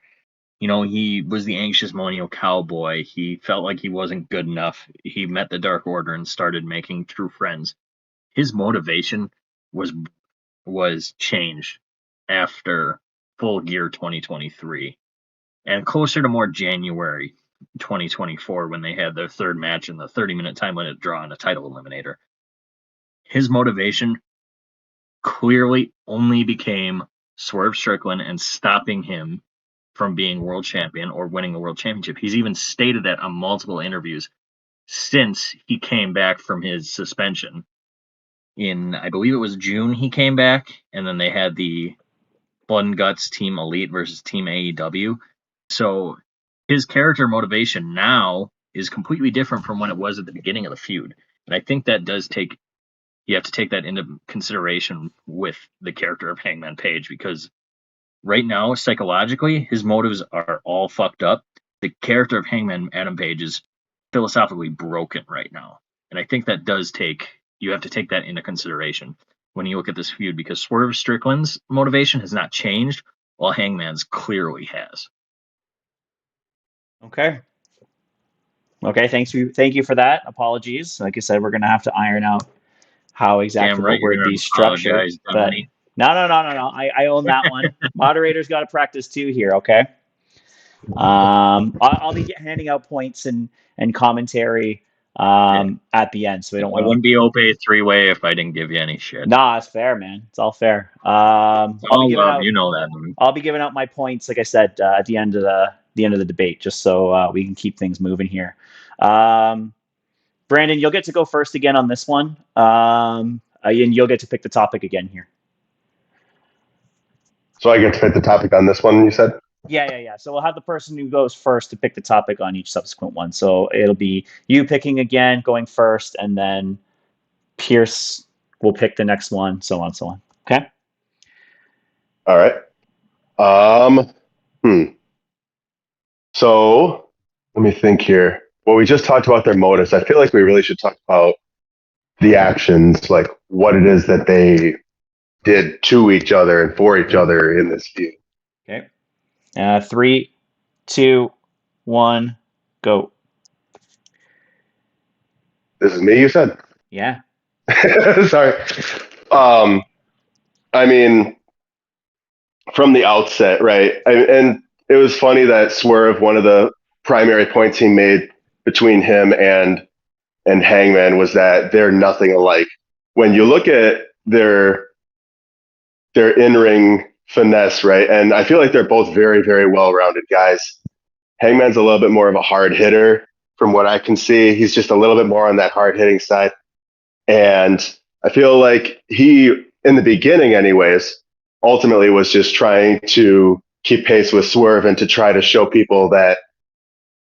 He was the anxious millennial cowboy. He felt like he wasn't good enough. He met the Dark Order and started making true friends. His motivation was changed after Full Gear 2023 and closer to more January 2024 when they had their third match in the 30-minute time limit draw and a title eliminator. His motivation clearly only became Swerve Strickland and stopping him from being world champion or winning the world championship. He's even stated that on multiple interviews since he came back from his suspension. In, I believe it was June he came back, and then they had the Blood and Guts Team Elite versus Team AEW. So his character motivation now is completely different from when it was at the beginning of the feud. And I think that you have to take that into consideration with the character of Hangman Page, because right now, psychologically, his motives are all fucked up. The character of Hangman Adam Page is philosophically broken right now. And I think that you have to take that into consideration when you look at this feud, because Swerve Strickland's motivation has not changed, while Hangman's clearly has. Okay. Thank you for that. Apologies. Like I said, we're gonna have to iron out how exactly what word these structured. But no. I own that one. Moderators got to practice too here. Okay. I'll be handing out points and commentary at the end, so we don't want. It wouldn't be Ope-Eh 3-way if I didn't give you any shit. Nah, it's fair, man. It's all fair. You know that. Man. I'll be giving out my points, like I said, at the end of the debate, just so we can keep things moving here. Brandon, you'll get to go first again on this one, and you'll get to pick the topic again here. So I get to pick the topic on this one, you said? Yeah. So we'll have the person who goes first to pick the topic on each subsequent one. So it'll be you picking again, going first, and then Pierce will pick the next one, so on and so on. Okay? All right. So let me think here. Well, we just talked about their motives. I feel like we really should talk about the actions, like what it is that they did to each other and for each other in this feud. Okay. 3, 2, 1, go. This is me, you said? Yeah. Sorry. I mean, from the outset, right? And it was funny that Swerve, one of the primary points he made between him and Hangman was that they're nothing alike. When you look at their in-ring finesse, right? And I feel like they're both very, very well-rounded guys. Hangman's a little bit more of a hard hitter. from what I can see. He's just a little bit more on that hard-hitting side. And I feel like he, in the beginning anyways, ultimately was just trying to keep pace with Swerve and to try to show people that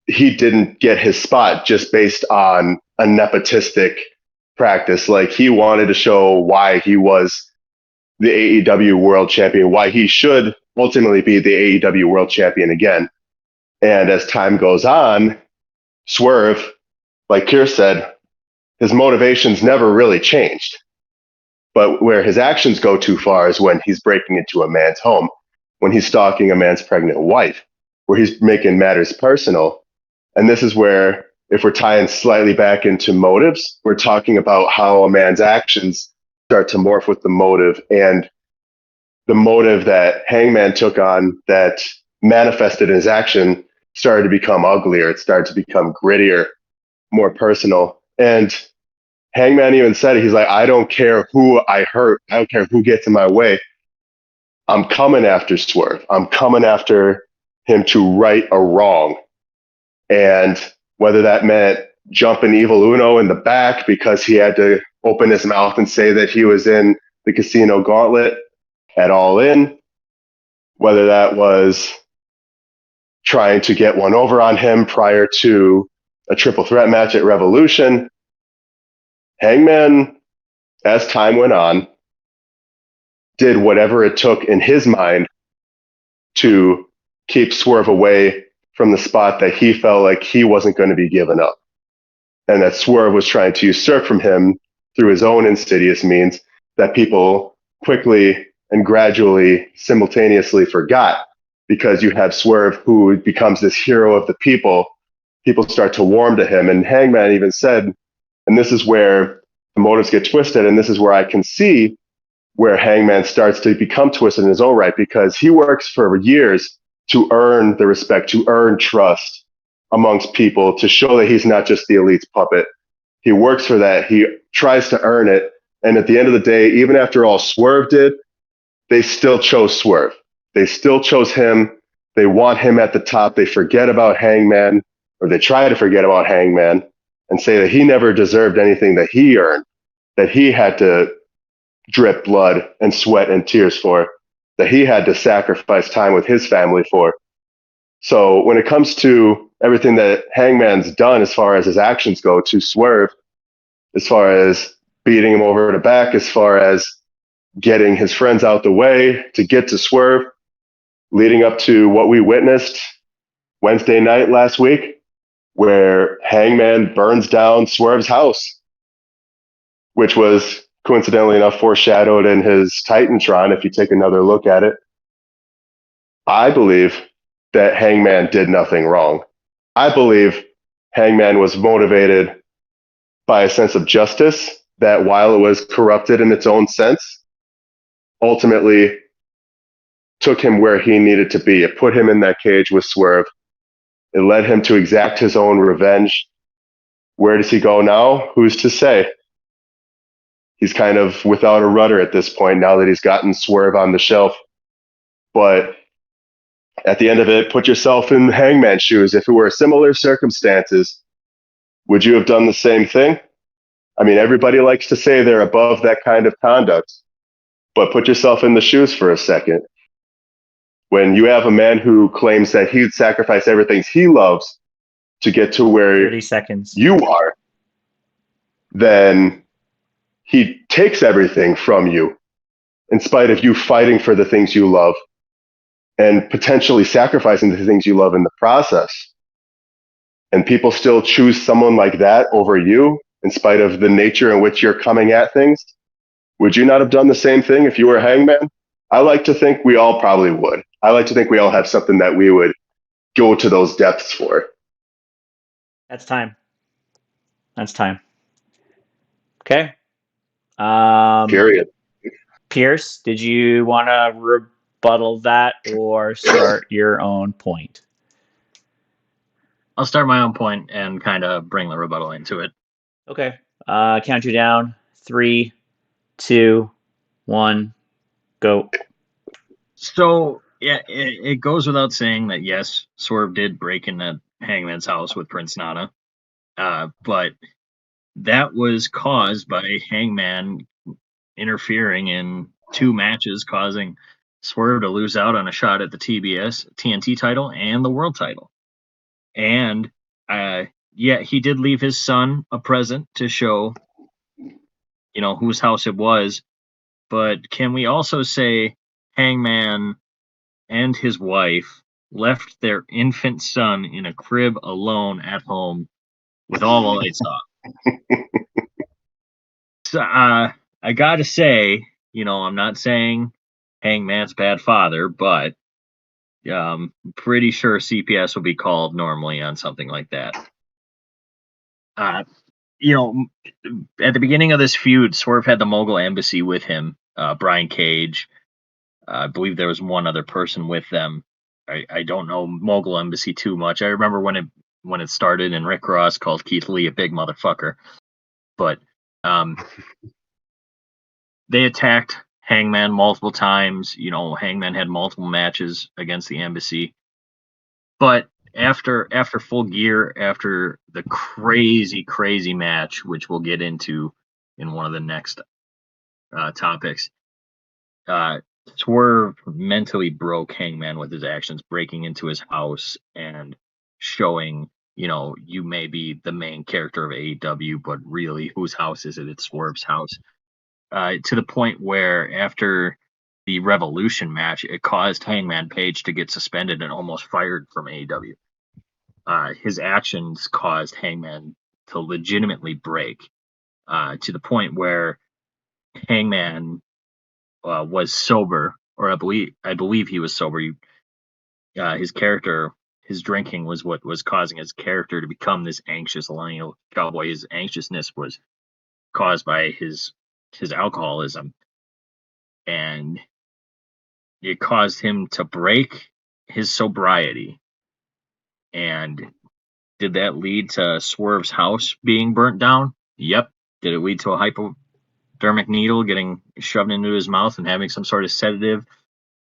he didn't get his spot just based on a nepotistic practice. Like, he wanted to show why he was the AEW World Champion, why he should ultimately be the AEW World Champion again. And as time goes on, Swerve, like Kier said, his motivations never really changed. But where his actions go too far is when he's breaking into a man's home, when he's stalking a man's pregnant wife, where he's making matters personal. And this is where, if we're tying slightly back into motives, we're talking about how a man's actions start to morph with the motive. And the motive that Hangman took on that manifested in his action started to become uglier. It started to become grittier, more personal. And Hangman even said it. He's like, I don't care who I hurt. I don't care who gets in my way. I'm coming after Swerve. I'm coming after him to right a wrong. And whether that meant jumping Evil Uno in the back because he had to open his mouth and say that he was in the Casino Gauntlet at All In, whether that was trying to get one over on him prior to a triple threat match at Revolution, Hangman, as time went on, did whatever it took in his mind to keep Swerve away from the spot that he felt like he wasn't going to be given up. And that Swerve was trying to usurp from him through his own insidious means that people quickly and gradually, simultaneously forgot, because you have Swerve who becomes this hero of the people. People start to warm to him. And Hangman even said, and this is where the motives get twisted, and this is where I can see where Hangman starts to become twisted in his own right, because he works for years to earn the respect, to earn trust amongst people, to show that he's not just the elite's puppet. He works for that. He tries to earn it. And at the end of the day, even after all Swerve did, they still chose Swerve. They still chose him. They want him at the top. They forget about Hangman, or they try to forget about Hangman and say that he never deserved anything that he earned, that he had to drip blood and sweat and tears for, that he had to sacrifice time with his family for. So when it comes to everything that Hangman's done as far as his actions go to Swerve, as far as beating him over the back, as far as getting his friends out the way to get to Swerve, leading up to what we witnessed Wednesday night last week, where Hangman burns down Swerve's house, which was coincidentally enough foreshadowed in his Titantron, if you take another look at it. I believe that Hangman did nothing wrong. I believe Hangman was motivated by a sense of justice that, while it was corrupted in its own sense, ultimately took him where he needed to be. It put him in that cage with Swerve. It led him to exact his own revenge. Where does he go now? Who's to say? He's kind of without a rudder at this point now that he's gotten Swerve on the shelf. But at the end of it, put yourself in Hangman's shoes. If it were similar circumstances, would you have done the same thing? I mean, everybody likes to say they're above that kind of conduct, but put yourself in the shoes for a second. When you have a man who claims that he'd sacrifice everything he loves to get to where 30 seconds. you are, then he takes everything from you in spite of you fighting for the things you love and potentially sacrificing the things you love in the process. And people still choose someone like that over you in spite of the nature in which you're coming at things. Would you not have done the same thing if you were Hangman? I like to think we all probably would. I like to think we all have something that we would go to those depths for. That's time. Okay. Period. Pierce, did you want to rebuttal that or start your own point? I'll start my own point and kind of bring the rebuttal into it. Okay. Count you down. 3, 2, 1, go. So, yeah, it goes without saying that, yes, Swerve did break into Hangman's house with Prince Nana. But that was caused by Hangman interfering in 2 matches, causing Swerve to lose out on a shot at the TNT title and the world title. And he did leave his son a present to show, whose house it was. But can we also say Hangman and his wife left their infant son in a crib alone at home with all the lights off? So, I gotta say, I'm not saying Hangman's bad father, but pretty sure CPS will be called normally on something like that. At the beginning of this feud, Swerve had the Mogul Embassy with him, Brian Cage. I believe there was one other person with them. I don't know Mogul Embassy too much. I remember when it started, and Rick Ross called Keith Lee a big motherfucker. But they attacked Hangman multiple times. Hangman had multiple matches against the Embassy. But after Full Gear, after the crazy match, which we'll get into in one of the next topics, Swerve mentally broke Hangman with his actions, breaking into his house and showing, you may be the main character of AEW, but really, whose house is it? It's Swerve's house. To the point where after the Revolution match, it caused Hangman Page to get suspended and almost fired from AEW. His actions caused Hangman to legitimately break, to the point where Hangman was sober, or I believe he was sober. His character, his drinking was what was causing his character to become this anxious Millennial cowboy. His anxiousness was caused by his alcoholism, and it caused him to break his sobriety. And did that lead to Swerve's house being burnt down? Yep. Did it lead to a hypodermic needle getting shoved into his mouth and having some sort of sedative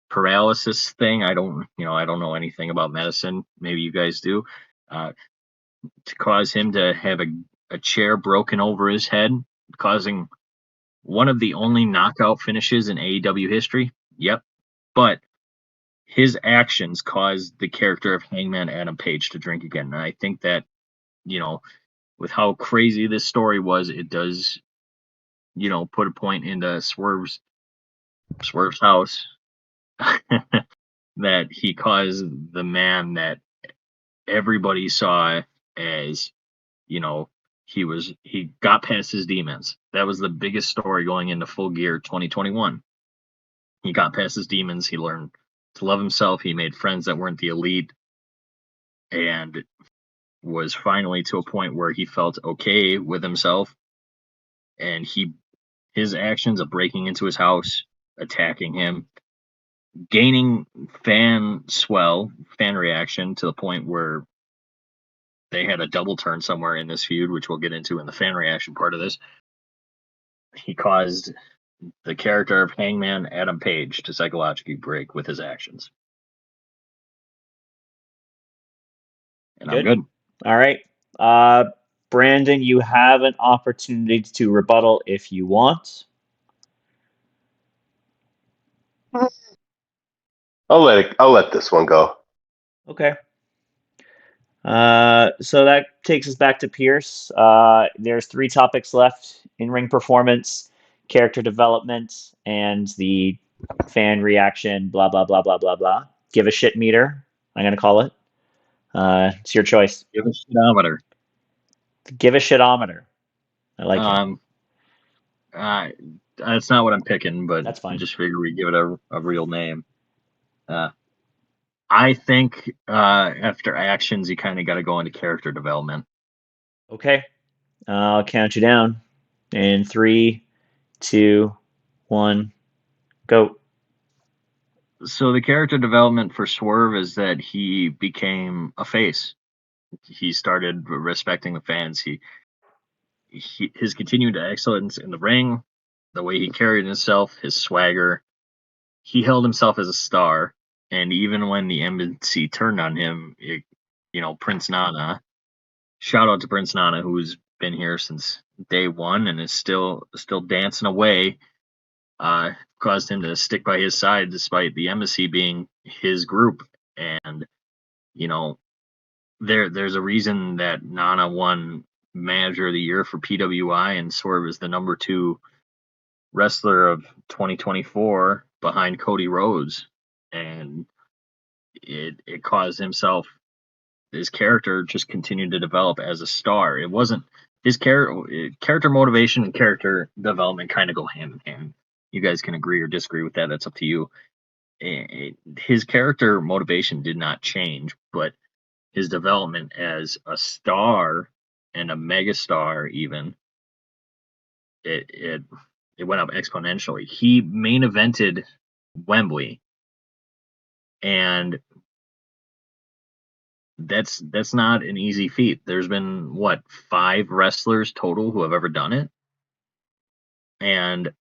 paralysis thing? I don't know anything about medicine. Maybe you guys do. To cause him to have a chair broken over his head, causing one of the only knockout finishes in AEW history. Yep. But his actions caused the character of Hangman Adam Page to drink again. And I think that, with how crazy this story was, it does, put a point into Swerve's house that he caused the man that everybody saw as, he got past his demons. That was the biggest story going into Full Gear 2021. He got past his demons. He learned to love himself. He made friends that weren't the elite, and was finally to a point where he felt okay with himself. And his actions of breaking into his house, attacking him, gaining fan reaction to the point where they had a double turn somewhere in this feud, which we'll get into in the fan reaction part of this. He caused the character of Hangman Adam Page to psychologically break with his actions. And good. I'm good. All right. Brandon, you have an opportunity to rebuttal if you want. I'll let this one go. Okay. So that takes us back to Pierce. There's 3 topics left: in-ring performance, character development, and the fan reaction, blah, blah, blah, blah, blah, blah. Give a shit meter, I'm going to call it. It's your choice. Give a shitometer. Give a shitometer. I like it. That's not what I'm picking, but that's fine. I just figure we give it a real name. I think after actions, you kind of got to go into character development. Okay. I'll count you down. In 3, 2, 1, go. So the character development for Swerve is that he became a face. He started respecting the fans. His continued excellence in the ring, the way he carried himself, his swagger. He held himself as a star. And even when the embassy turned on him, Prince Nana, shout out to Prince Nana, who's been here since day one and is still dancing away. Caused him to stick by his side despite the embassy being his group. And, you know, there's a reason that Nana won Manager of the Year for PWI and Swerve is the number 2 wrestler of 2024 behind Cody Rhodes. And it caused his character just continued to develop as a star. It wasn't his character motivation and character development kind of go hand in hand. You guys can agree or disagree with that. That's up to you. His character motivation did not change, but his development as a star and a megastar even it went up exponentially. He main evented Wembley, and that's not an easy feat. There's been 5 wrestlers total who have ever done it, and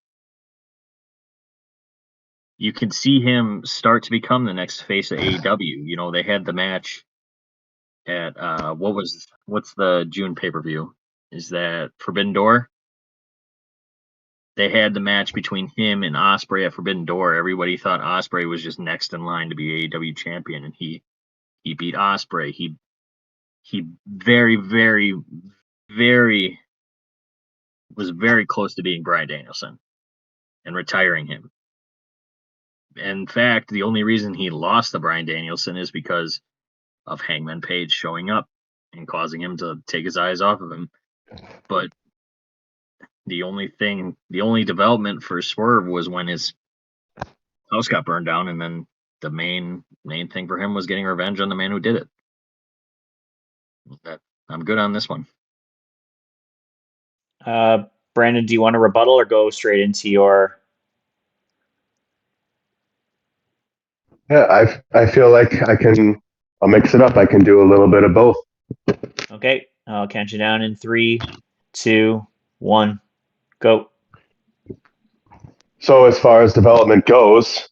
you can see him start to become the next face of AEW. You know, they had the match at what's the June pay-per-view? Is that Forbidden Door? They had the match between him and Ospreay at Forbidden Door. Everybody thought Ospreay was just next in line to be AEW champion, and he beat Ospreay. He very, very, very was very close to beating Bryan Danielson and retiring him. In fact, the only reason he lost to Bryan Danielson is because of Hangman Page showing up and causing him to take his eyes off of him. But the only development for Swerve was when his house got burned down, and then the main thing for him was getting revenge on the man who did it. I'm good on this one. Brandon, do you want to rebuttal or go straight into your? Yeah, I feel like I'll mix it up. I can do a little bit of both. Okay, I'll count you down in 3, 2, 1, go. So as far as development goes,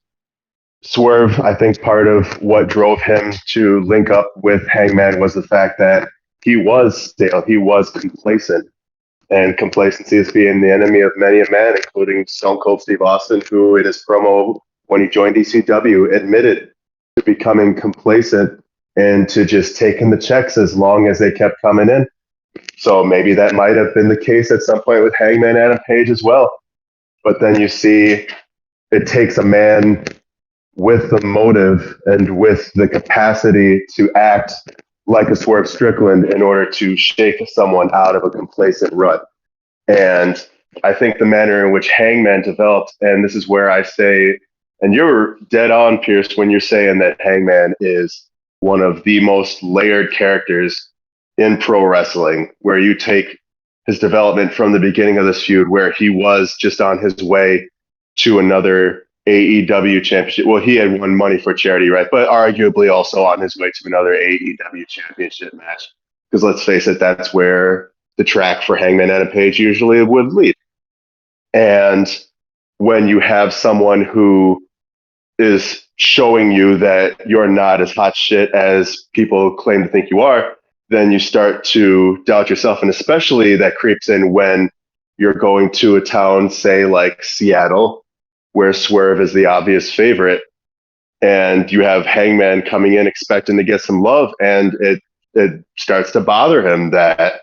Swerve, I think part of what drove him to link up with Hangman was the fact that he was stale, he was complacent. And complacency is being the enemy of many a man, including Stone Cold Steve Austin, who in his promo when he joined ECW admitted to becoming complacent and to just taking the checks as long as they kept coming in. So maybe that might have been the case at some point with Hangman Adam Page as well. But then you see it takes a man with the motive and with the capacity to act like a Swerve Strickland in order to shake someone out of a complacent rut. And I think the manner in which Hangman developed, and this is where I say, and you're dead on, Pierce, when you're saying that Hangman is one of the most layered characters in pro wrestling, where you take his development from the beginning of this feud, where he was just on his way to another AEW championship. Well, he had won money for charity, right? But arguably also on his way to another AEW championship match. Because let's face it, that's where the track for Hangman Adam Page usually would lead. And when you have someone who is showing you that you're not as hot shit as people claim to think you are, then you start to doubt yourself. And especially that creeps in when you're going to a town, say like Seattle, where Swerve is the obvious favorite, and you have Hangman coming in expecting to get some love, and it starts to bother him that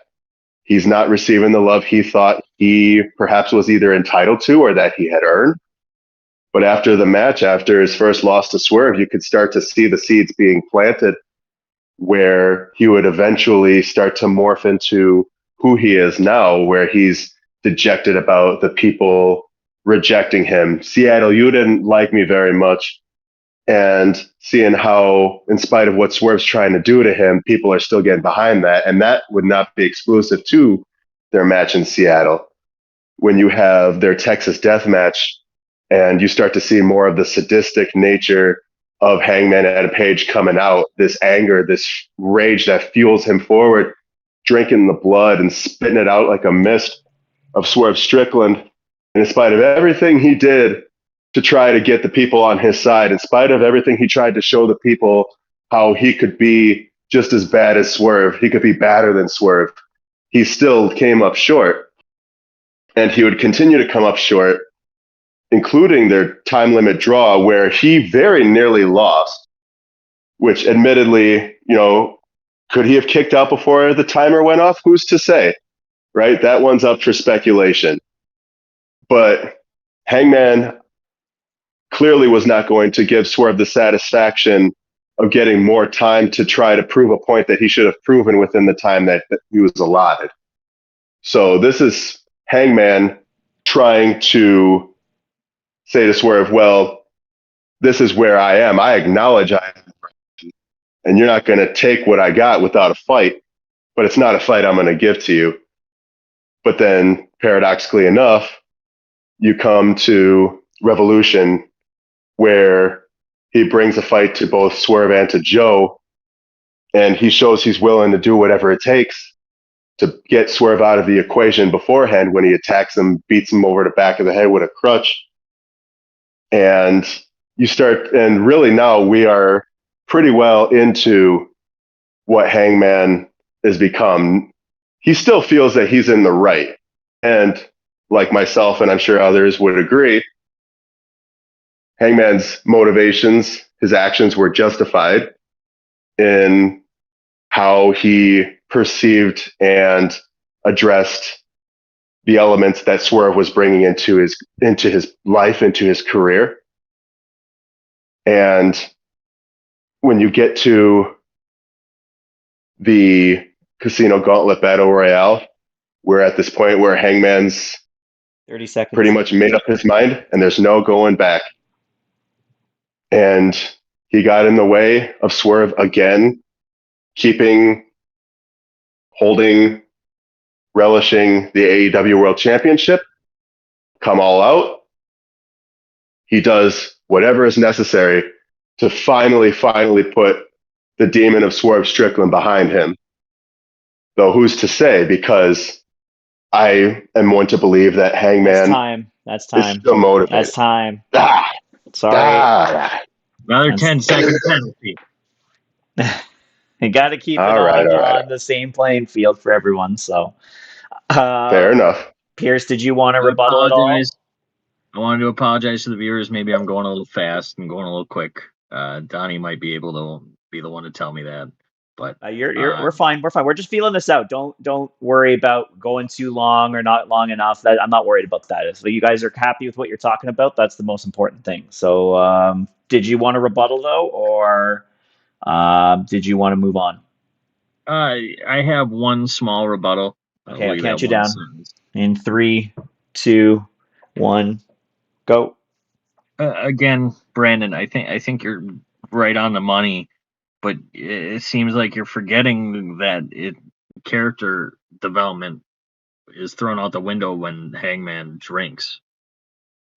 he's not receiving the love he thought he perhaps was either entitled to or that he had earned. But after the match, after his first loss to Swerve, you could start to see the seeds being planted where he would eventually start to morph into who he is now, where he's dejected about the people rejecting him. Seattle, you didn't like me very much. And seeing how, in spite of what Swerve's trying to do to him, people are still getting behind that. And that would not be exclusive to their match in Seattle. When you have their Texas death match and you start to see more of the sadistic nature of Hangman Adam Page coming out, this anger, this rage that fuels him forward, drinking the blood and spitting it out like a mist of Swerve Strickland. And in spite of everything he did to try to get the people on his side, in spite of everything he tried to show the people how he could be just as bad as Swerve. He could be badder than Swerve. He still came up short, and he would continue to come up short, including their time limit draw, where he very nearly lost, which admittedly, could he have kicked out before the timer went off? Who's to say, right? That one's up for speculation. But Hangman clearly was not going to give Swerve the satisfaction of getting more time to try to prove a point that he should have proven within the time that he was allotted. So this is Hangman trying to say to Swerve, well, this is where I am. I acknowledge I am, and you're not going to take what I got without a fight, but it's not a fight I'm going to give to you. But then, paradoxically enough, you come to Revolution, where he brings a fight to both Swerve and to Joe, and he shows he's willing to do whatever it takes to get Swerve out of the equation beforehand when he attacks him, beats him over the back of the head with a crutch. And and really now we are pretty well into what Hangman has become. He still feels that he's in the right. And like myself, and I'm sure others would agree, Hangman's motivations, his actions were justified in how he perceived and addressed the elements that Swerve was bringing into his life, into his career. And when you get to the Casino Gauntlet Battle Royale, we're at this point where Hangman's 30 seconds. Pretty much made up his mind, and there's no going back. And he got in the way of Swerve again, relishing the AEW World Championship. Come All Out. He does whatever is necessary to finally put the demon of Swerve Strickland behind him. Though who's to say, because I am one to believe that Hangman That's time. is still motivated. That's time. Sorry. Another 10-second penalty. You got to keep it on the same playing field for everyone. So, fair enough. Pierce, did you want to rebuttal at all? I wanted to apologize to the viewers. Maybe I'm going a little fast and going a little quick. Donnie might be able to be the one to tell me that. But we're fine. We're fine. We're just feeling this out. Don't worry about going too long or not long enough. I'm not worried about that. If you guys are happy with what you're talking about, that's the most important thing. So, did you want to rebuttal though, or did you want to move on? I have one small rebuttal. Okay, I'll count you down. In 3, 2, 1, go. Again, Brandon, I think you're right on the money. But it seems like you're forgetting that character development is thrown out the window when Hangman drinks.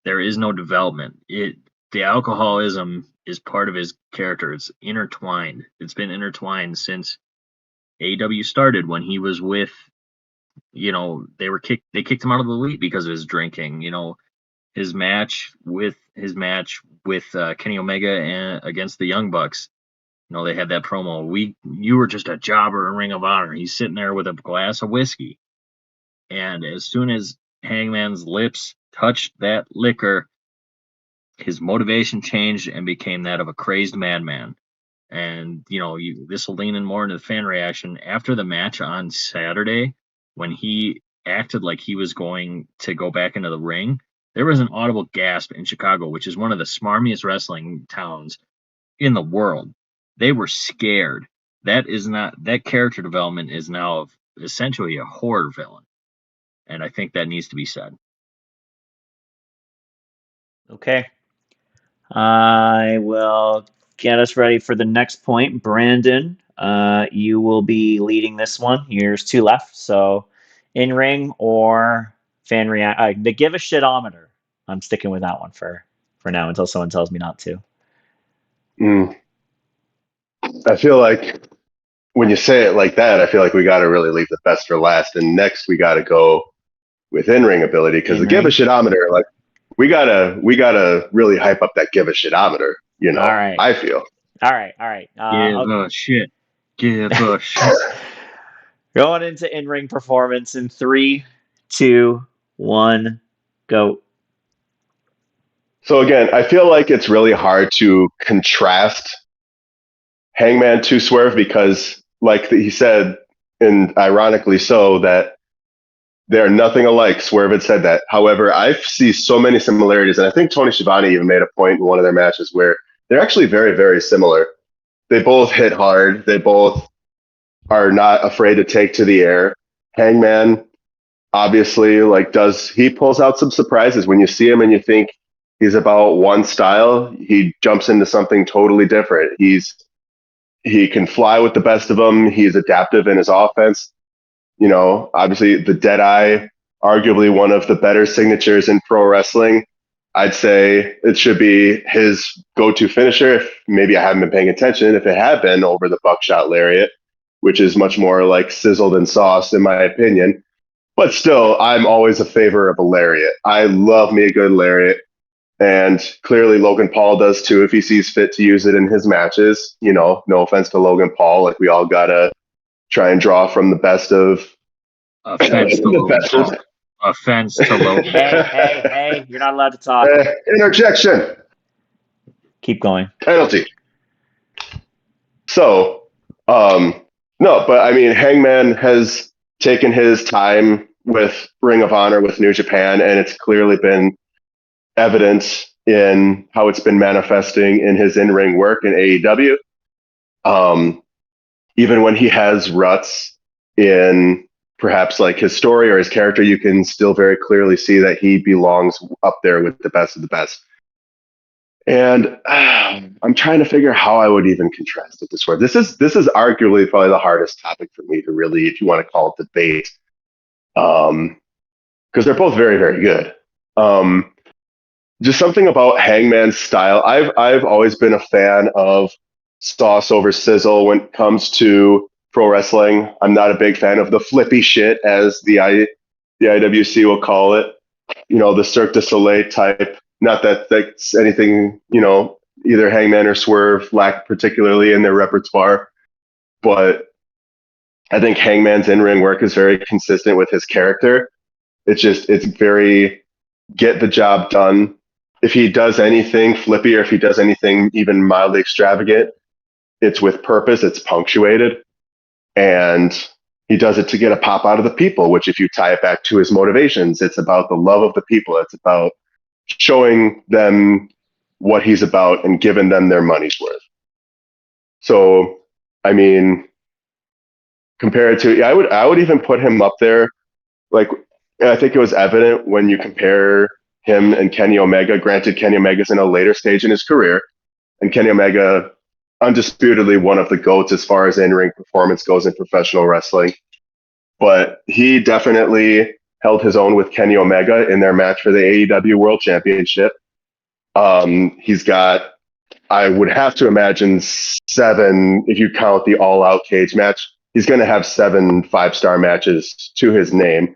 There is no development. The alcoholism is part of his character. It's intertwined. It's been intertwined since AEW started, when he was with, they kicked him out of the elite because of his drinking. His match with Kenny Omega and against the Young Bucks. They had that promo. You were just a jobber in Ring of Honor. He's sitting there with a glass of whiskey. And as soon as Hangman's lips touched that liquor, his motivation changed and became that of a crazed madman. And, this will lean in more into the fan reaction. After the match on Saturday, when he acted like he was going to go back into the ring, there was an audible gasp in Chicago, which is one of the smarmiest wrestling towns in the world. They were scared. That character development is now essentially a horror villain. And I think that needs to be said. Okay. I will get us ready for the next point. Brandon, you will be leading this one. Here's 2 left. So, in-ring or fan react. The give a shitometer. I'm sticking with that one for now until someone tells me not to. I feel like when you say it like that, I feel like we got to really leave the best for last. And next, we got to go with in-ring ability, because the give a shitometer, like we gotta really hype up that give a shitometer. All right. I feel. All right. Oh shit! Yeah, Bush. Going into in-ring performance in 3, 2, 1, go. So again, I feel like it's really hard to contrast Hangman to Swerve because, like he said, and ironically so, that they're nothing alike. Swerve had said that. However, I see so many similarities, and I think Tony Schiavone even made a point in one of their matches where they're actually very, very similar. They both hit hard. They both are not afraid to take to the air. Hangman obviously he pulls out some surprises when you see him and you think he's about one style, he jumps into something totally different. He can fly with the best of them. He's adaptive in his offense. Obviously the Deadeye, arguably one of the better signatures in pro wrestling. I'd say it should be his go-to finisher. If maybe I haven't been paying attention, if it had been over the buckshot lariat, which is much more like sizzled and sauced in my opinion. But still, I'm always a favor of a lariat. I love me a good lariat. And clearly Logan Paul does too if he sees fit to use it in his matches. No offense to Logan Paul. Like, we all got to try and draw from the best of Offense to the Logan best Paul. of Offense to Logan. Hey, you're not allowed to talk. interjection. Keep going. Penalty. So, no, but I mean, Hangman has taken his time with Ring of Honor, with New Japan, and it's clearly been evident in how it's been manifesting in his in-ring work in AEW. Even when he has ruts in perhaps like his story or his character, you can still very clearly see that he belongs up there with the best of the best. And I'm trying to figure how I would even contrast it to Swerve. This is arguably probably the hardest topic for me to really, if you want to call it debate, because they're both very, very good. Just something about Hangman's style. I've always been a fan of sauce over sizzle when it comes to pro wrestling. I'm not a big fan of the flippy shit, as the IWC will call it. The Cirque du Soleil type. Not that that's anything, either Hangman or Swerve lack particularly in their repertoire, but I think Hangman's in-ring work is very consistent with his character. It's very get the job done. If he does anything flippy or if he does anything even mildly extravagant, it's with purpose, it's punctuated, and he does it to get a pop out of the people, which if you tie it back to his motivations, it's about the love of the people. It's about showing them what he's about and giving them their money's worth. So, I mean, compared to, I would even put him up there. Like, I think it was evident when you compare him and Kenny Omega. Granted, Kenny Omega's in a later stage in his career, and Kenny Omega, undisputedly one of the GOATs as far as in-ring performance goes in professional wrestling. But he definitely held his own with Kenny Omega in their match for the AEW World Championship. He's got, I would have to imagine, 7, if you count the All Out cage match. He's going to have 7 5-star matches to his name.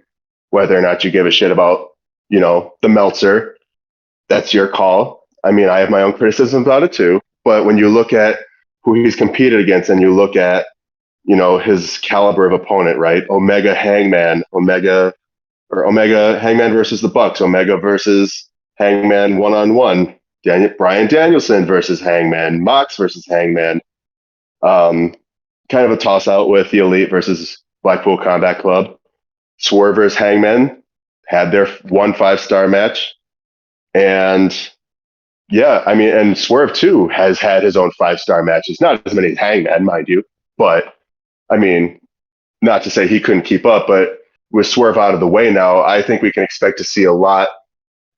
Whether or not you give a shit about, the Meltzer, that's your call. I mean, I have my own criticisms about it too. But when you look at who he's competed against and you look at, his caliber of opponent, right? Omega Hangman Hangman versus the Bucks, Omega versus Hangman one-on-one, Bryan Danielson versus Hangman, Mox versus Hangman. Kind of a toss-out with the Elite versus Blackpool Combat Club. Swerve versus Hangman had their 1 5-star match. And yeah, I mean, and Swerve too has had his own 5-star matches. Not as many as Hangman, mind you. But, I mean, not to say he couldn't keep up, but with Swerve out of the way now, I think we can expect to see a lot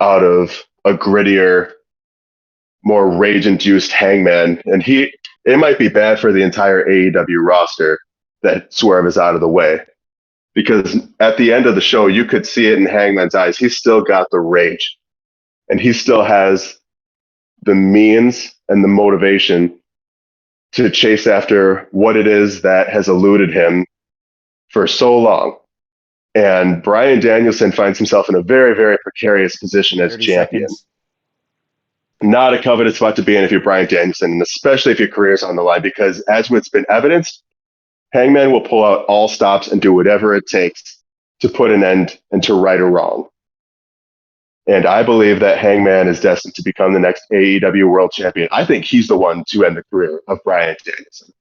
out of a grittier, more rage-induced Hangman. And it might be bad for the entire AEW roster that Swerve is out of the way. Because at the end of the show, you could see it in Hangman's eyes. He's still got the rage. And he still has the means and the motivation to chase after what it is that has eluded him for so long. And Bryan Danielson finds himself in a very, very precarious position as champion. Seconds. Not a coveted spot to be in if you're Bryan Danielson, and especially if your career's on the line, because as what's been evidenced, Hangman will pull out all stops and do whatever it takes to put an end and to right a wrong. And I believe that Hangman is destined to become the next AEW World Champion. I think he's the one to end the career of Bryan Danielson.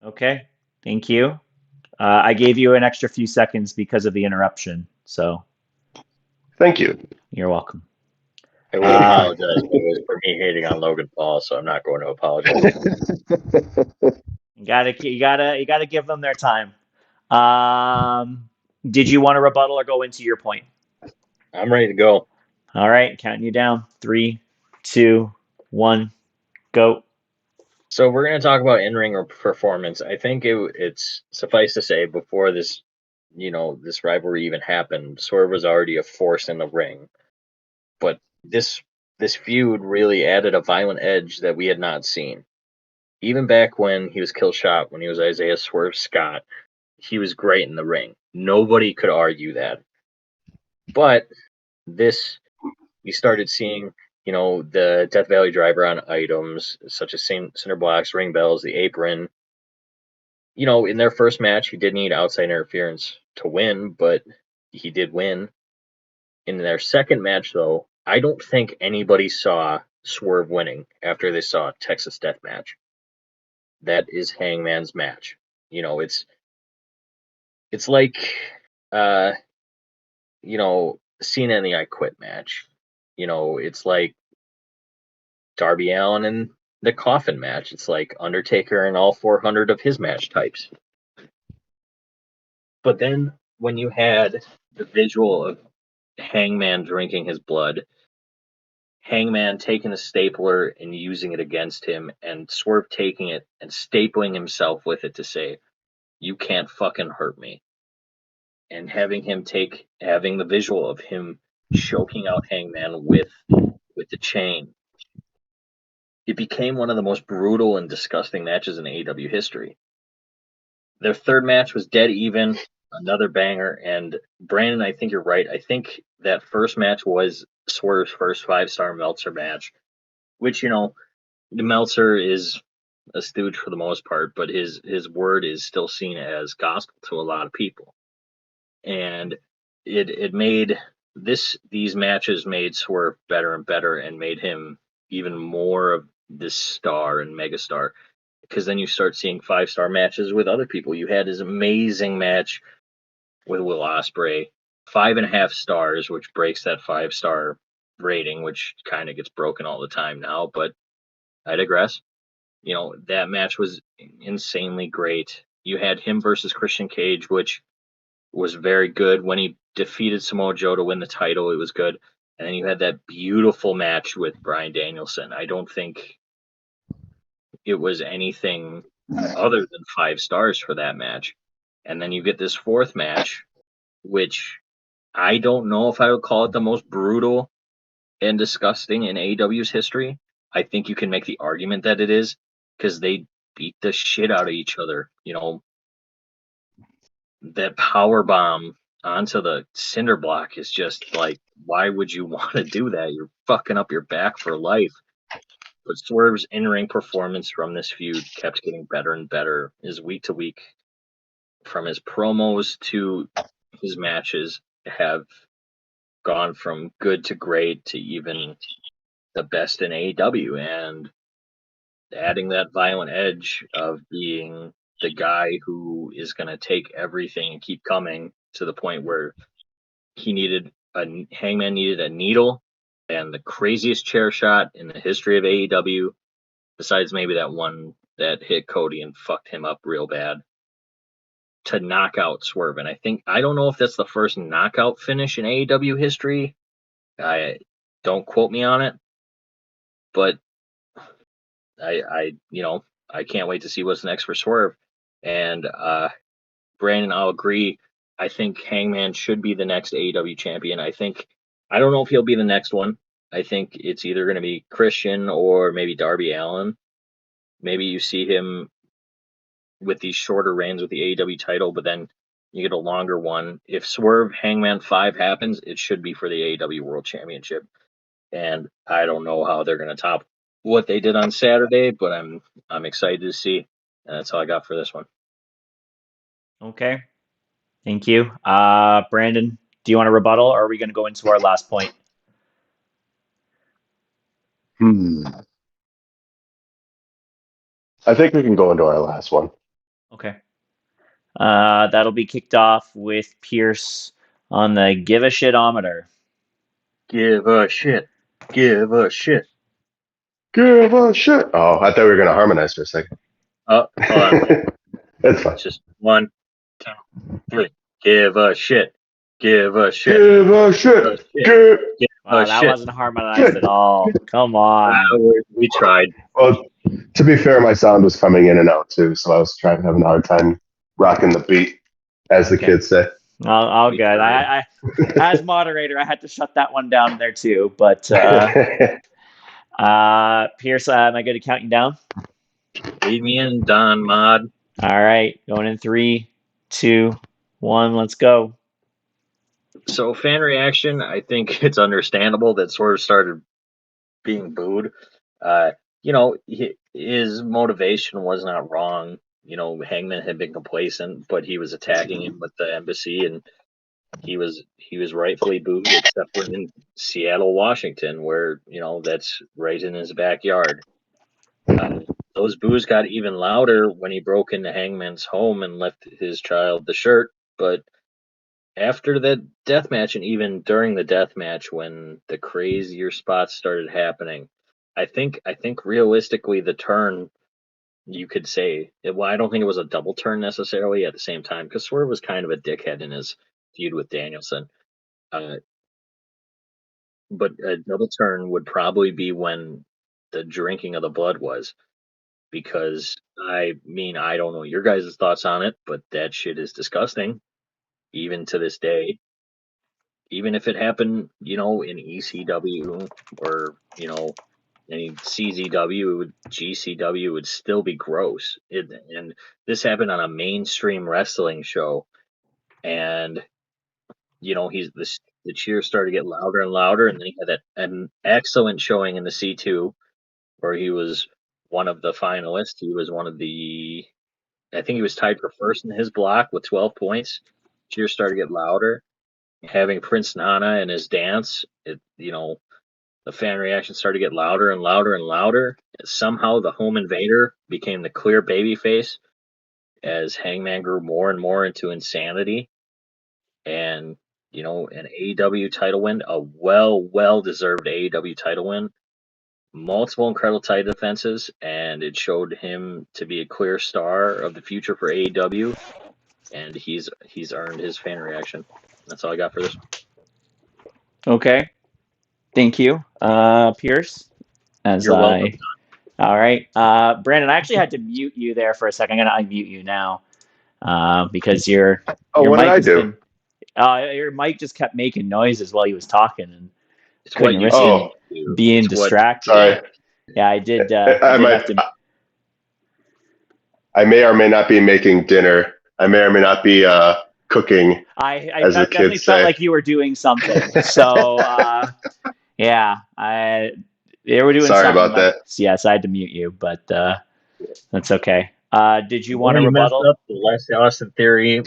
Okay, thank you. I gave you an extra few seconds because of the interruption, so Thank you. you're welcome. I will apologize for me hating on Logan Paul, so I'm not going to apologize. You gotta give them their time. Did you want to rebuttal or go into your point? I'm ready to go. All right, counting you down. 3, 2, 1, go. So we're going to talk about in-ring performance. I think it's suffice to say before this, this rivalry even happened, Swerve was already a force in the ring. But this feud really added a violent edge that we had not seen. Even back when he was Killshot, when he was Isaiah Swerve Scott, he was great in the ring. Nobody could argue that. But this, we started seeing, the Death Valley driver on items such as cinder blocks, ring bells, the apron. In their first match, he did need outside interference to win, but he did win. In their second match, though, I don't think anybody saw Swerve winning after they saw Texas Death Match. That is Hangman's match. It's like Cena in the I Quit match. It's like Darby Allin in the Coffin match. It's like Undertaker and all 400 of his match types. But then when you had the visual of Hangman drinking his blood, Hangman taking a stapler and using it against him, and Swerve taking it and stapling himself with it to say, "You can't fucking hurt me." And having the visual of him choking out Hangman with the chain. It became one of the most brutal and disgusting matches in AEW history. Their third match was dead even, another banger. And Brandon, I think you're right. I think that first match was Swerve's first 5-star Meltzer match, which, the Meltzer is a stooge for the most part, but his word is still seen as gospel to a lot of people. And it made these matches made Swerve better and better and made him even more of this star and megastar, because then you start seeing 5-star matches with other people. You had his amazing match with Will Ospreay, 5.5 stars, which breaks that 5-star rating, which kind of gets broken all the time now, but I digress. That match was insanely great. You had him versus Christian Cage, which was very good. When he defeated Samoa Joe to win the title, it was good. And then you had that beautiful match with Bryan Danielson. I don't think it was anything other than 5 stars for that match. And then you get this fourth match, which I don't know if I would call it the most brutal and disgusting in AEW's history. I think you can make the argument that it is, because they beat the shit out of each other. That power bomb onto the cinder block is just like, why would you want to do that? You're fucking up your back for life. But Swerve's in-ring performance from this feud kept getting better and better as week to week. From his promos to his matches have gone from good to great to even the best in AEW, and adding that violent edge of being the guy who is going to take everything and keep coming, to the point where Hangman needed a needle and the craziest chair shot in the history of AEW, besides maybe that one that hit Cody and fucked him up real bad, to knock out Swerve. And I don't know if that's the first knockout finish in AEW history. Don't quote me on it, but I can't wait to see what's next for Swerve. And Brandon, I'll agree. I think Hangman should be the next AEW champion. I don't know if he'll be the next one. I think it's either going to be Christian or maybe Darby Allin. Maybe you see him with these shorter reigns with the AEW title, but then you get a longer one. If Swerve Hangman 5 happens, it should be for the AEW World Championship. And I don't know how they're going to top what they did on Saturday, but I'm excited to see. And that's all I got for this one. Okay. Thank you. Brandon, do you want to rebuttal, or are we going to go into our last point? I think we can go into our last one. Okay. That'll be kicked off with Pierce on the give a shitometer. Give a shit. Give a shit. Give a shit. Oh, I thought we were going to harmonize for a second. Hold on. That's fine. It's just 1, 2, 3. Give a shit. Give a shit. Give a shit. Give Wow, a that shit. wasn't harmonized at all. Come on. We tried. Well, to be fair, my sound was coming in and out too, so I was having a hard time rocking the beat, as the kids say. All good. I as moderator, I had to shut that one down there too. But Pierce, am I good at counting down? Lead me in, Don Mod. All right, going in 3, 2, 1. Let's go. So fan reaction, I think it's understandable that Swerve started being booed. His motivation was not wrong. Hangman had been complacent, but he was attacking him with the embassy, and he was rightfully booed, except for in Seattle, Washington, where that's right in his backyard. Those boos got even louder when he broke into Hangman's home and left his child the shirt. But after that death match, and even during the death match, when the crazier spots started happening, I think realistically the turn, you could say, well, I don't think it was a double turn necessarily at the same time, because Swerve was kind of a dickhead in his feud with Danielson. But a double turn would probably be when the drinking of the blood was, because I don't know your guys' thoughts on it, but that shit is disgusting, even to this day. Even if it happened, in ECW or any CZW, GCW, would still be gross. And this happened on a mainstream wrestling show, and the cheers started to get louder and louder, and then he had an excellent showing in the C2, where he was one of the finalists. He was I think he was tied for first in his block with 12 points. Cheers started to get louder. Having Prince Nana and his dance, the fan reaction started to get louder and louder and louder. Somehow the home invader became the clear babyface as Hangman grew more and more into insanity. And, an AEW title win, a well-deserved AEW title win, multiple incredible title defenses, and it showed him to be a clear star of the future for AEW, and he's earned his fan reaction. That's all I got for this. Okay. Thank you, Pierce. You're welcome. All right. Brandon, I actually had to mute you there for a second. I'm going to unmute you now because your what mic did I do? Your mic just kept making noises while he was talking, and It's what you risk being distracted. Sorry. Yeah, I did. I may or may not be making dinner. I may or may not be cooking. I definitely felt like you were doing something. So yeah, they were doing. Sorry something about that. Yes, I had to mute you, but that's okay. Did you want to rebuttal? Messed up the less Austin Theory.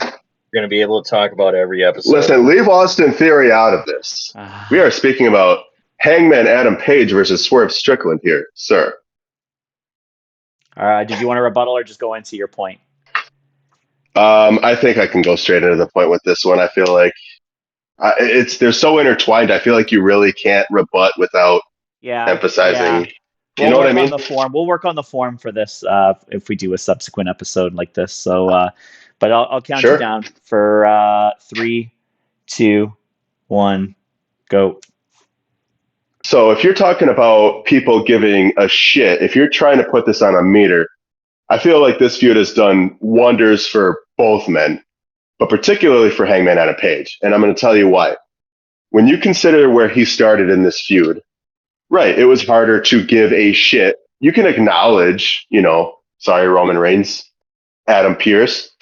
We're going to be able to talk about every episode. Listen, leave Austin Theory out of this. We are speaking about Hangman Adam Page versus Swerve Strickland here, sir. Did you want to rebuttal or just go into your point? I think I can go straight into the point with this one. I feel like they're so intertwined. I feel like you really can't rebut without emphasizing. Yeah. You know what I mean? We'll work on the form for this if we do a subsequent episode like this. So, but I'll count you down for 3, 2, 1, go. So if you're talking about people giving a shit, if you're trying to put this on a meter, I feel like this feud has done wonders for both men, but particularly for Hangman Adam Page. And I'm going to tell you why. When you consider where he started in this feud, right, it was harder to give a shit. You can acknowledge, sorry, Roman Reigns, Adam Pearce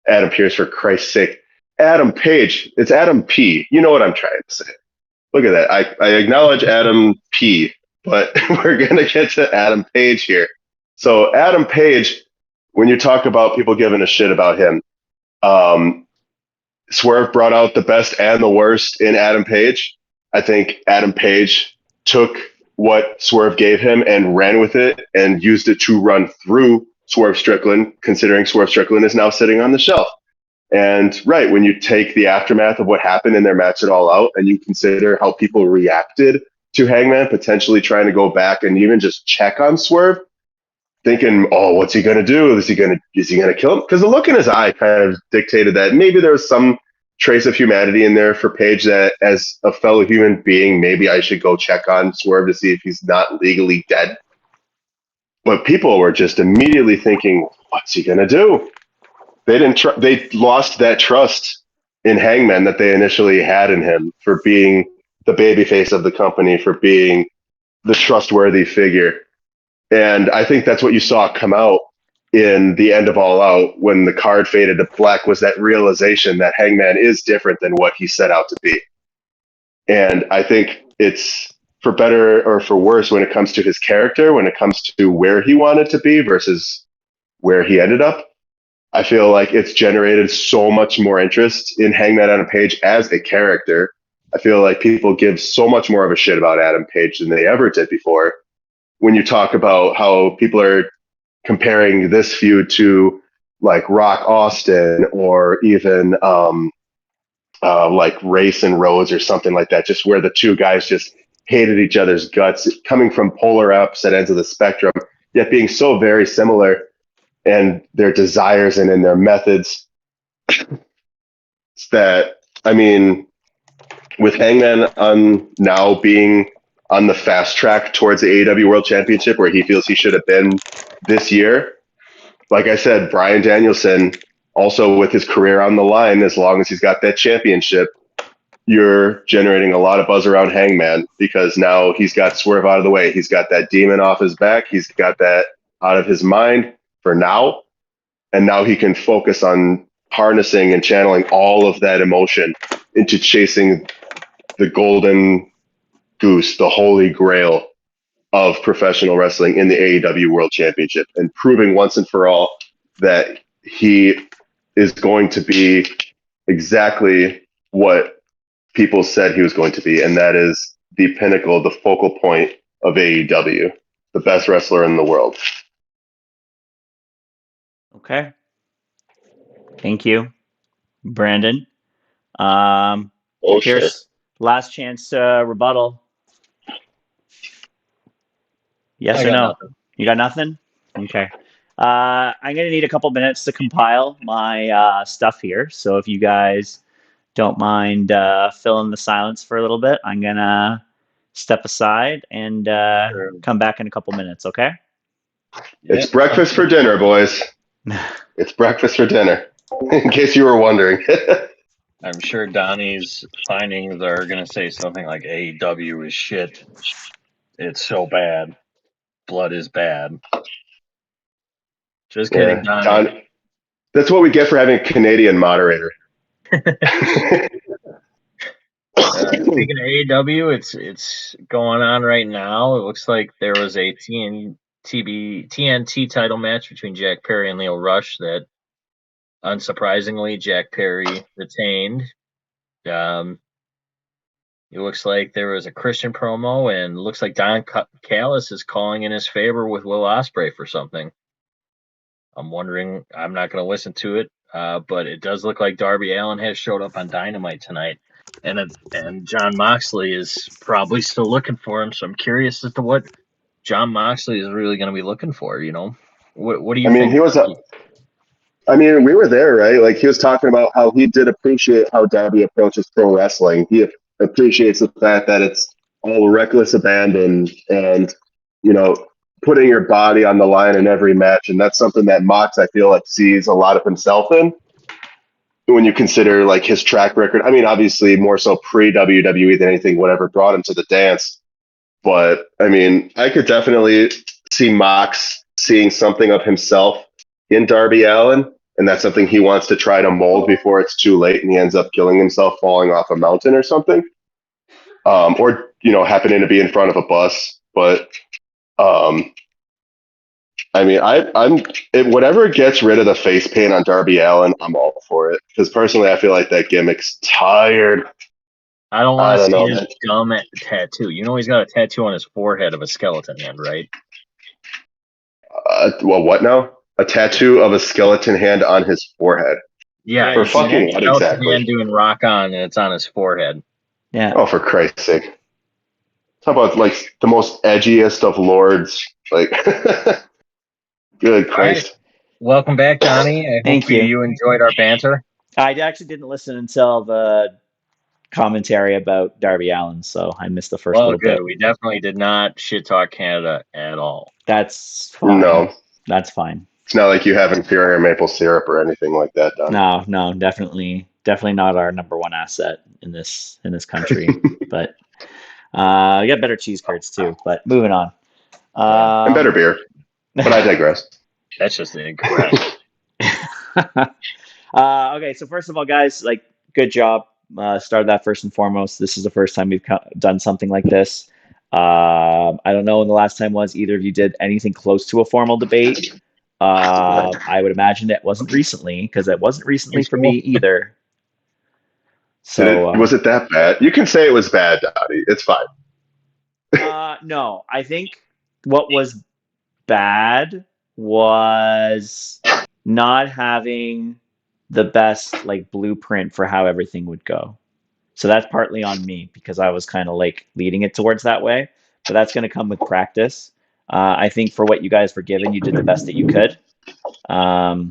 for Christ's sake. Adam Page, it's Adam P. You know what I'm trying to say. Look at that. I acknowledge Adam P. but we're going to get to Adam Page here. So Adam Page, when you talk about people giving a shit about him, Swerve brought out the best and the worst in Adam Page. I think Adam Page took what Swerve gave him and ran with it and used it to run through Swerve Strickland, considering Swerve Strickland is now sitting on the shelf. And right, when you take the aftermath of what happened in their match at All Out and you consider how people reacted to Hangman potentially trying to go back and even just check on Swerve, thinking, oh, what's he gonna do? Is he gonna kill him? Because the look in his eye kind of dictated that maybe there was some trace of humanity in there for Page, that as a fellow human being, maybe I should go check on Swerve to see if he's not legally dead. But people were just immediately thinking, what's he gonna do? They lost that trust in Hangman that they initially had in him for being the babyface of the company, for being the trustworthy figure. And I think that's what you saw come out in the end of All Out when the card faded to black, was that realization that Hangman is different than what he set out to be. And I think it's for better or for worse when it comes to his character, when it comes to where he wanted to be versus where he ended up. I feel like it's generated so much more interest in Hangman Adam Page as a character. I feel like people give so much more of a shit about Adam Page than they ever did before. When you talk about how people are comparing this feud to like Rock Austin or even like Race and Rhodes or something like that, just where the two guys just hated each other's guts, coming from polar opposite ends of the spectrum, yet being so very similar and their desires and in their methods. That, I mean, with Hangman on now being on the fast track towards the AEW World Championship where he feels he should have been this year, like I said, Bryan Danielson, also with his career on the line, as long as he's got that championship, you're generating a lot of buzz around Hangman because now he's got Swerve out of the way. He's got that demon off his back. He's got that out of his mind for now. And now he can focus on harnessing and channeling all of that emotion into chasing the golden goose, the holy grail of professional wrestling in the AEW World Championship, and proving once and for all that he is going to be exactly what people said he was going to be, and that is the pinnacle, the focal point of AEW, the best wrestler in the world. Okay. Thank you, Brandon. Here's last chance to rebuttal. Yes or no? Nothing. You got nothing? Okay. I'm going to need a couple minutes to compile my stuff here. So if you guys don't mind filling the silence for a little bit, I'm going to step aside and come back in a couple minutes, okay? It's breakfast for dinner, boys. It's breakfast for dinner, in case you were wondering. I'm sure Donnie's findings are going to say something like AEW is shit. It's so bad. Blood is bad. Just kidding, Yeah, Donnie. that's what we get for having a Canadian moderator. Speaking of AEW, it's going on right now. It looks like there was a TNT title match between Jack Perry and Leo Rush that, unsurprisingly, Jack Perry retained. It looks like there was a Christian promo, and looks like Don Callis is calling in his favor with Will Ospreay for something. I'm wondering. I'm not going to listen to it, but it does look like Darby Allin has showed up on Dynamite tonight, and Jon Moxley is probably still looking for him. So I'm curious as to what Jon Moxley is really going to be looking for. You know, what do you think? We were there, right? Like, he was talking about how he did appreciate how Darby approaches pro wrestling. He appreciates the fact that it's all reckless abandon and, you know, putting your body on the line in every match. And that's something that Mox, I feel like, sees a lot of himself in when you consider like his track record. I mean, obviously more so pre-WWE than anything whatever brought him to the dance. But I mean, I could definitely see Mox seeing something of himself in Darby Allin, and that's something he wants to try to mold before it's too late and he ends up killing himself falling off a mountain or something. Or, you know, happening to be in front of a bus but I mean, whatever gets rid of the face paint on Darby Allin, I'm all for it. Because personally, I feel like that gimmick's tired. I don't I want to don't see know, his man. dumb tattoo. You know he's got a tattoo on his forehead of a skeleton hand, right? Well, what now? A tattoo of a skeleton hand on his forehead. Yeah, For you seen fucking it? what skeleton exactly? hand doing rock on, and it's on his forehead. Yeah. Oh, for Christ's sake! How about like the most edgiest of lords? Like, good All right. Christ! Welcome back, Donnie. I Thank hope you. you enjoyed our banter. I actually didn't listen until the commentary about Darby Allin, so I missed the first Well, little good. bit. We definitely did not shit talk Canada at all. That's fine. No, That's fine. it's not like you have inferior maple syrup or anything like that, Don. No, definitely not our number one asset in this country. But we got better cheese curds too. But moving on. And better beer, but I digress. That's just incorrect. Okay, so first of all, guys, like, good job. Started that first and foremost. This is the first time we've done something like this. I don't know when the last time was either of you did anything close to a formal debate. I would imagine it wasn't recently, because it wasn't recently for me either. So Was it that bad? You can say it was bad, Dottie. It's fine. no, I think what was bad was not having the best like blueprint for how everything would go. So that's partly on me because I was kind of like leading it towards that way. But that's going to come with practice. I think for what you guys were given, you did the best that you could. I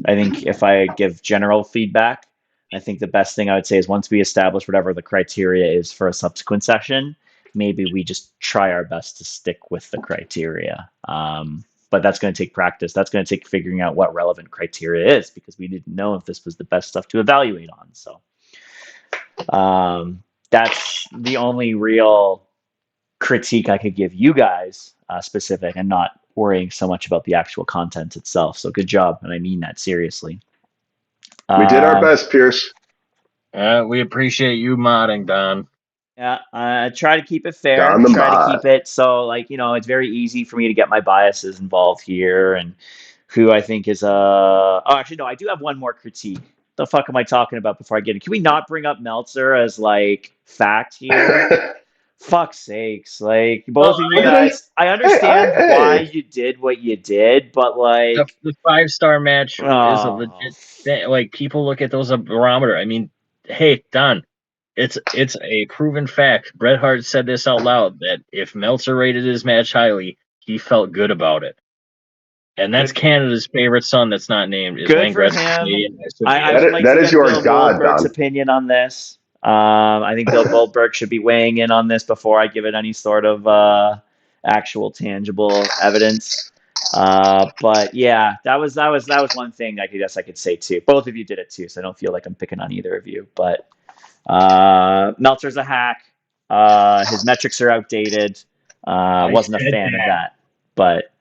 think if I give general feedback, I think the best thing I would say is once we establish whatever the criteria is for a subsequent session, maybe we just try our best to stick with the criteria. But that's going to take practice. That's going to take figuring out what relevant criteria is because we didn't know if this was the best stuff to evaluate on. So that's the only real critique I could give you guys specific and not worrying so much about the actual content itself. So good job. And I mean that seriously. We did our best, Pierce. We appreciate you modding, Don. Yeah, try to keep it fair. Don the Try to mod. keep it so, like, it's very easy for me to get my biases involved here and who I think is oh, actually no, I do have one more critique. The fuck am I talking about before I get it? Can we not bring up Meltzer as like fact here? Fuck's sakes. Like, both of you guys, I understand why you did what you did, but like the 5-star match is a legit thing. Like, people look at those as a barometer. I mean, hey, Don, it's a proven fact. Bret Hart said this out loud that if Meltzer rated his match highly, he felt good about it. And that's Canada's favorite son that's not named. Is good Wayne for Gretzky him. Canadian? I would like That to is get your Bill god, Goldberg's Don. opinion on this. I think Bill Goldberg should be weighing in on this before I give it any sort of actual tangible evidence. But yeah, that was one thing I guess I could say too. Both of you did it too, so I don't feel like I'm picking on either of you. But Meltzer's a hack. His metrics are outdated. Wasn't a fan of that. But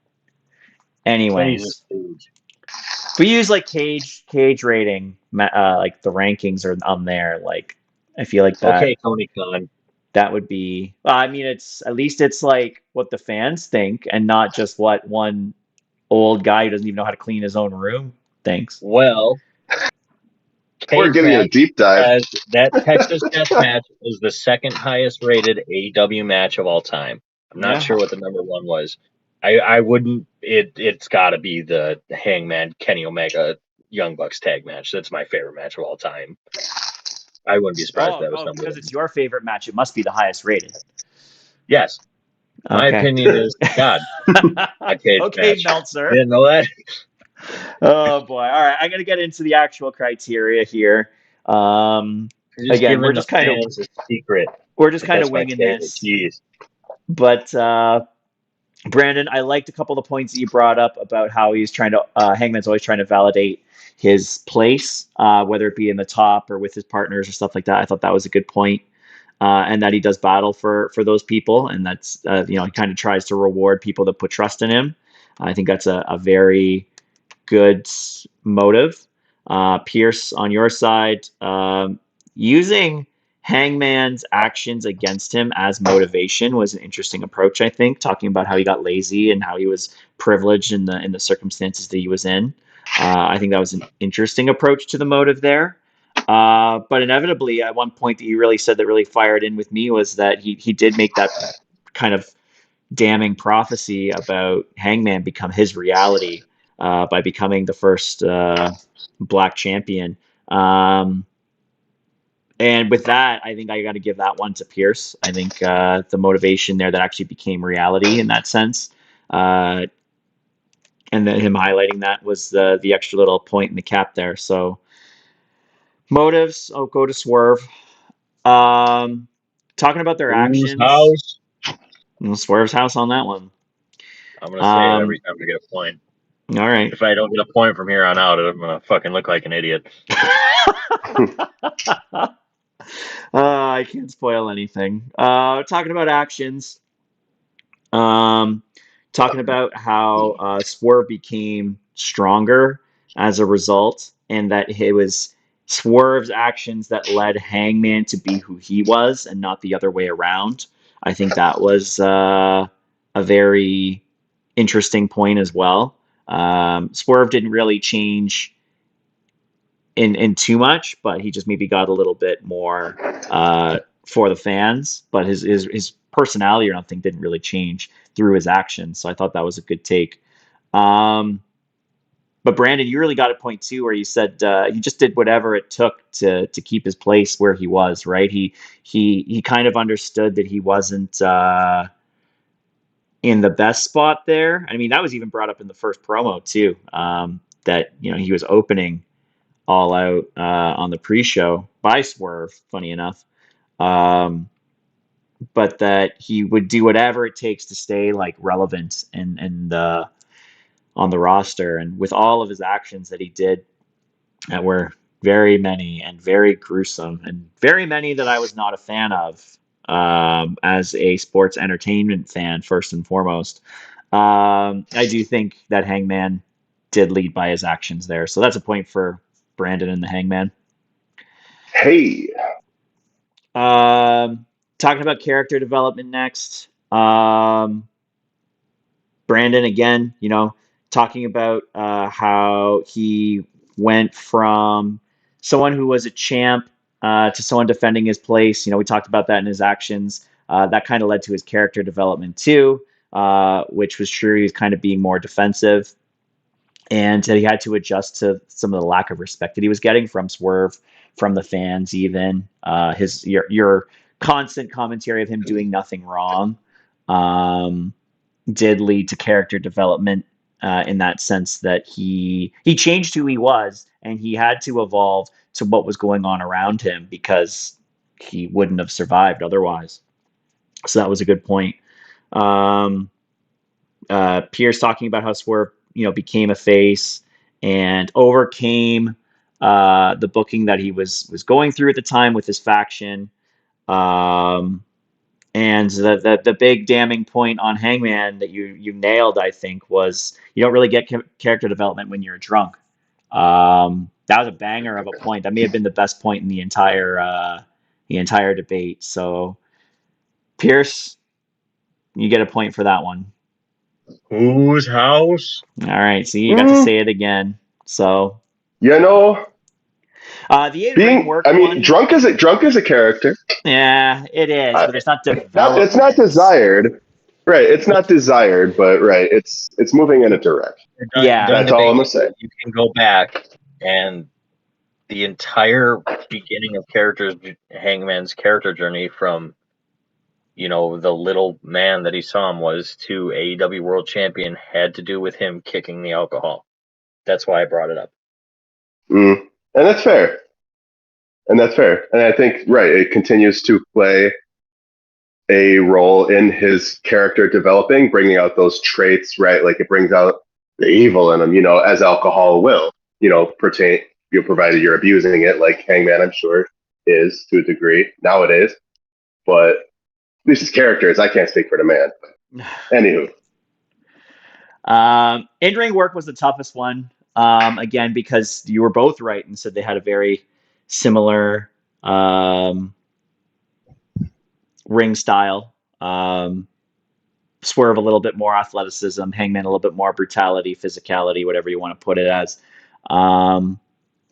anyways, if we use like cage rating, like the rankings are on there. Like, I feel like that. Okay, Tony Khan. That would be. I mean, it's at least it's like what the fans think, and not just what one old guy who doesn't even know how to clean his own room thinks. Well, We're giving you a deep dive. That Texas Death Match is the second highest rated AEW match of all time. I'm not sure what the number one was. I wouldn't. It's got to be the Hangman Kenny Omega Young Bucks tag match. That's my favorite match of all time. I wouldn't be surprised if that was number because one. it's your favorite match. It must be the highest rated. Yes. My opinion is God. Okay, match. Meltzer. Didn't know that. Oh boy! All right, I'm gonna get into the actual criteria here. Again, we're just kind of secret. We're just kind of winging this. Jeez. But Brandon, I liked a couple of the points that you brought up about how he's trying to Hangman's always trying to validate his place, whether it be in the top or with his partners or stuff like that. I thought that was a good point. And that he does battle for those people, and that's he kind of tries to reward people that put trust in him. I think that's a very good motive. Pierce, on your side, using Hangman's actions against him as motivation was an interesting approach, I think, talking about how he got lazy and how he was privileged in the circumstances that he was in. I think that was an interesting approach to the motive there. But inevitably, at one point that you really said that really fired in with me was that he did make that kind of damning prophecy about Hangman become his reality by becoming the first black champion. And with that, I think I got to give that one to Pierce. I think the motivation there that actually became reality in that sense. And then him highlighting that was the extra little point in the cap there. So motives, I'll go to Swerve. Talking about their Whose actions, house? Swerve's house on that one. I'm gonna say it every time I get a point. All right. If I don't get a point from here on out, I'm gonna fucking look like an idiot. I can't spoil anything. Talking about actions. Talking about how Swerve became stronger as a result, and that it was Swerve's actions that led Hangman to be who he was, and not the other way around. I think that was a very interesting point as well. Swerve didn't really change in too much, but he just maybe got a little bit more for the fans. But his personality, I don't think, didn't really change through his actions. So I thought that was a good take. But Brandon, you really got a point too, where you said he just did whatever it took to keep his place where he was. Right? He kind of understood that he wasn't in the best spot there. I mean, that was even brought up in the first promo too. That he was opening All Out on the pre-show by Swerve, funny enough. But that he would do whatever it takes to stay like relevant and on the roster. And with all of his actions that he did that were very many and very gruesome and very many that I was not a fan of as a sports entertainment fan, first and foremost. I do think that Hangman did lead by his actions there. So that's a point for Brandon and the Hangman. Hey. Talking about character development next. Brandon, again, talking about how he went from someone who was a champ to someone defending his place. We talked about that in his actions. That kind of led to his character development too, which was true. He was kind of being more defensive. And he had to adjust to some of the lack of respect that he was getting from Swerve, from the fans, even your constant commentary of him doing nothing wrong did lead to character development in that sense that he changed who he was, and he had to evolve to what was going on around him because he wouldn't have survived otherwise. So that was a good point. Pierce talking about how Swerve became a face and overcame the booking that he was going through at the time with his faction. And the big damning point on Hangman that you nailed, I think, was you don't really get character development when you're drunk. That was a banger of a point. That may have been the best point in the entire debate. So, Pierce, you get a point for that one. Whose house? All right, so you got to say it again. So the in-ring work. Drunk is a character. Yeah, it is, but it's not developed. It's not desired, right? It's not desired, but right, it's moving in a direction. That's all I'm gonna say. You can go back, and the entire beginning of Hangman's character journey from the little man that he saw him was to AEW World Champion had to do with him kicking the alcohol. That's why I brought it up. And that's fair. And I think, right, it continues to play a role in his character developing, bringing out those traits, right? Like it brings out the evil in him, as alcohol will, provided you're abusing it, like Hangman, I'm sure, is to a degree nowadays. But this is characters. I can't speak for the man. Anywho. In-ring work was the toughest one. Again, because you were both right and said they had a very similar ring style. Swerve a little bit more athleticism, Hangman a little bit more brutality, physicality, whatever you want to put it as. I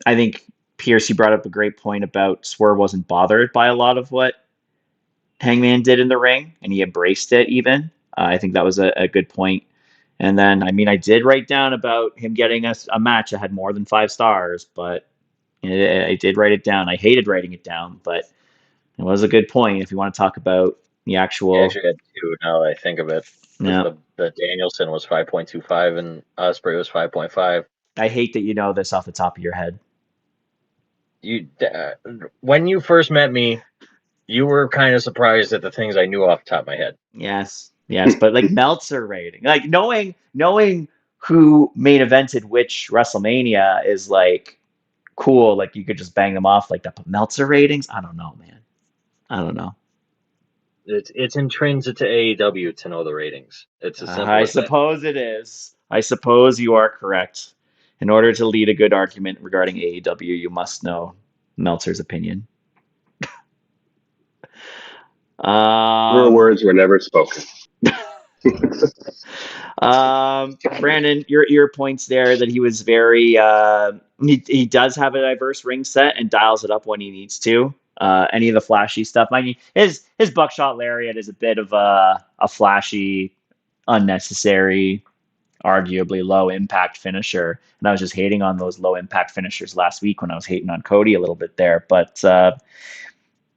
think Pierce, you brought up a great point about Swerve wasn't bothered by a lot of what Hangman did in the ring, and he embraced it even. I think that was a good point. And then, I mean, I did write down about him getting a match that had more than 5 stars, but I did write it down. I hated writing it down, but it was a good point if you want to talk about the He actual. actually had 2 now that I think of it. Yeah. The Danielson was 5.25 and Osprey was 5.5. I hate that you know this off the top of your head. When you first met me, you were kind of surprised at the things I knew off the top of my head. Yes, but like Meltzer rating, like knowing who main evented which WrestleMania is like cool. Like you could just bang them off like that. But Meltzer ratings, I don't know, man. I don't know. It's intrinsic to AEW to know the ratings. It's as simple I as that. suppose it is. I suppose you are correct. In order to lead a good argument regarding AEW, you must know Meltzer's opinion. Your words were never spoken. Brandon, your points there that he was very he does have a diverse ring set and dials it up when he needs to. Any of the flashy stuff, I mean, his buckshot lariat is a bit of a flashy, unnecessary, arguably low impact finisher, and I was just hating on those low impact finishers last week when I was hating on Cody a little bit there. But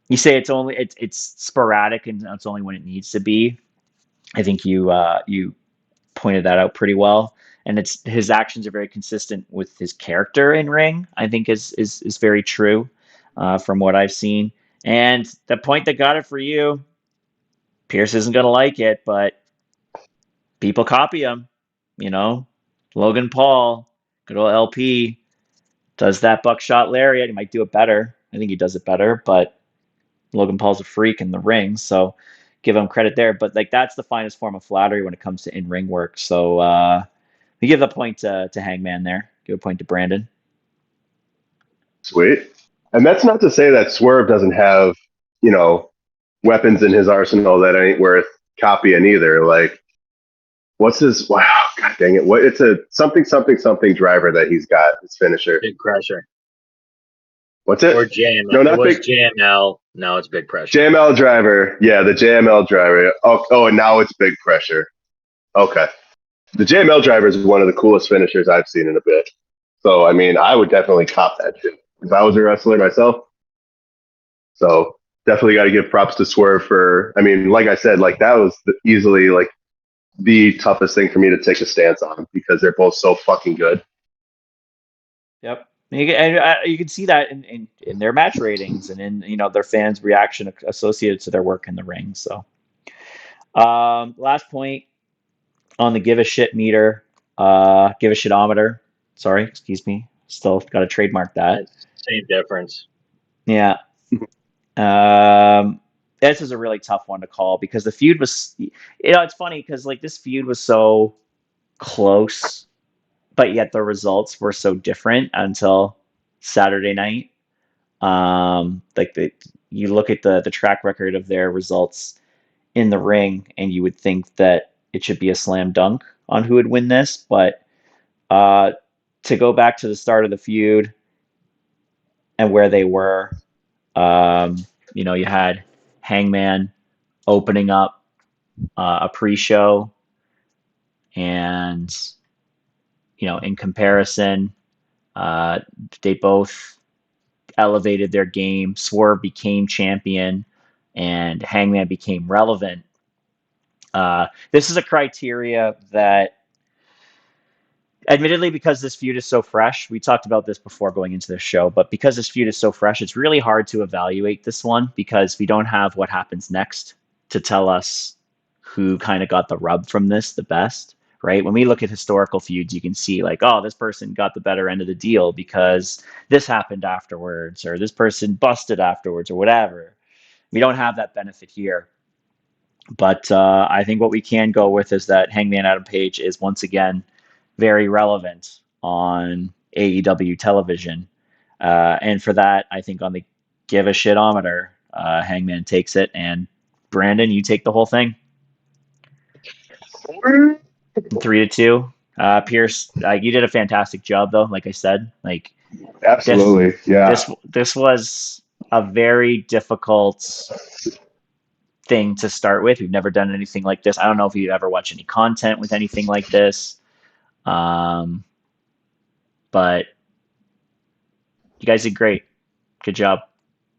you say it's sporadic and it's only when it needs to be. I think you pointed that out pretty well, and it's his actions are very consistent with his character in ring. I think is very true from what I've seen. And the point that got it for you, Pierce isn't going to like it, but people copy him. You know, Logan Paul, good old LP, does that buckshot lariat. He might do it better. I think he does it better, but Logan Paul's a freak in the ring, so give him credit there. But like that's the finest form of flattery when it comes to in-ring work. So we give the point to Hangman there. Give a point to Brandon. Sweet. And that's not to say that Swerve doesn't have, weapons in his arsenal that ain't worth copying either. Like, what's his? Wow, god dang it! What? It's a something driver that he's got. His finisher. Big pressure. What's it? Or JML. No, not it was big. JML. Now it's big pressure. JML driver. Yeah, the JML driver. Oh, and now it's big pressure. Okay. The JML driver is one of the coolest finishers I've seen in a bit. So, I mean, I would definitely cop that shit if I was a wrestler myself. So, definitely got to give props to Swerve for, I mean, like I said, like that was easily like the toughest thing for me to take a stance on because they're both so fucking good. Yep. You can see that in their match ratings and in their fans' reaction associated to their work in the ring. So, last point on the give a shit meter, give a shitometer. Sorry, excuse me. Still got to trademark that. Same difference. Yeah. This is a really tough one to call because the feud was, it's funny because like this feud was so close, but yet the results were so different until Saturday night. You look at the track record of their results in the ring, and you would think that it should be a slam dunk on who would win this. But to go back to the start of the feud and where they were, you had Hangman opening up a pre-show, and in comparison, they both elevated their game. Swerve became champion, and Hangman became relevant. This is a criteria that, admittedly, because this feud is so fresh, we talked about this before going into the show, but because this feud is so fresh, it's really hard to evaluate this one because we don't have what happens next to tell us who kind of got the rub from this the best, right? When we look at historical feuds, you can see like, oh, this person got the better end of the deal because this happened afterwards, or this person busted afterwards, or whatever. We don't have that benefit here. But I think what we can go with is that Hangman Adam Page is once again very relevant on AEW television. And for that, I think on the give a shitometer, Hangman takes it. And Brandon, you take the whole thing. 3-2. Pierce, you did a fantastic job, though. Like I said, like Absolutely. Yeah. this was a very difficult thing to start with. We've never done anything like this. I don't know if you ever watch any content with anything like this, but you guys did great. Good job.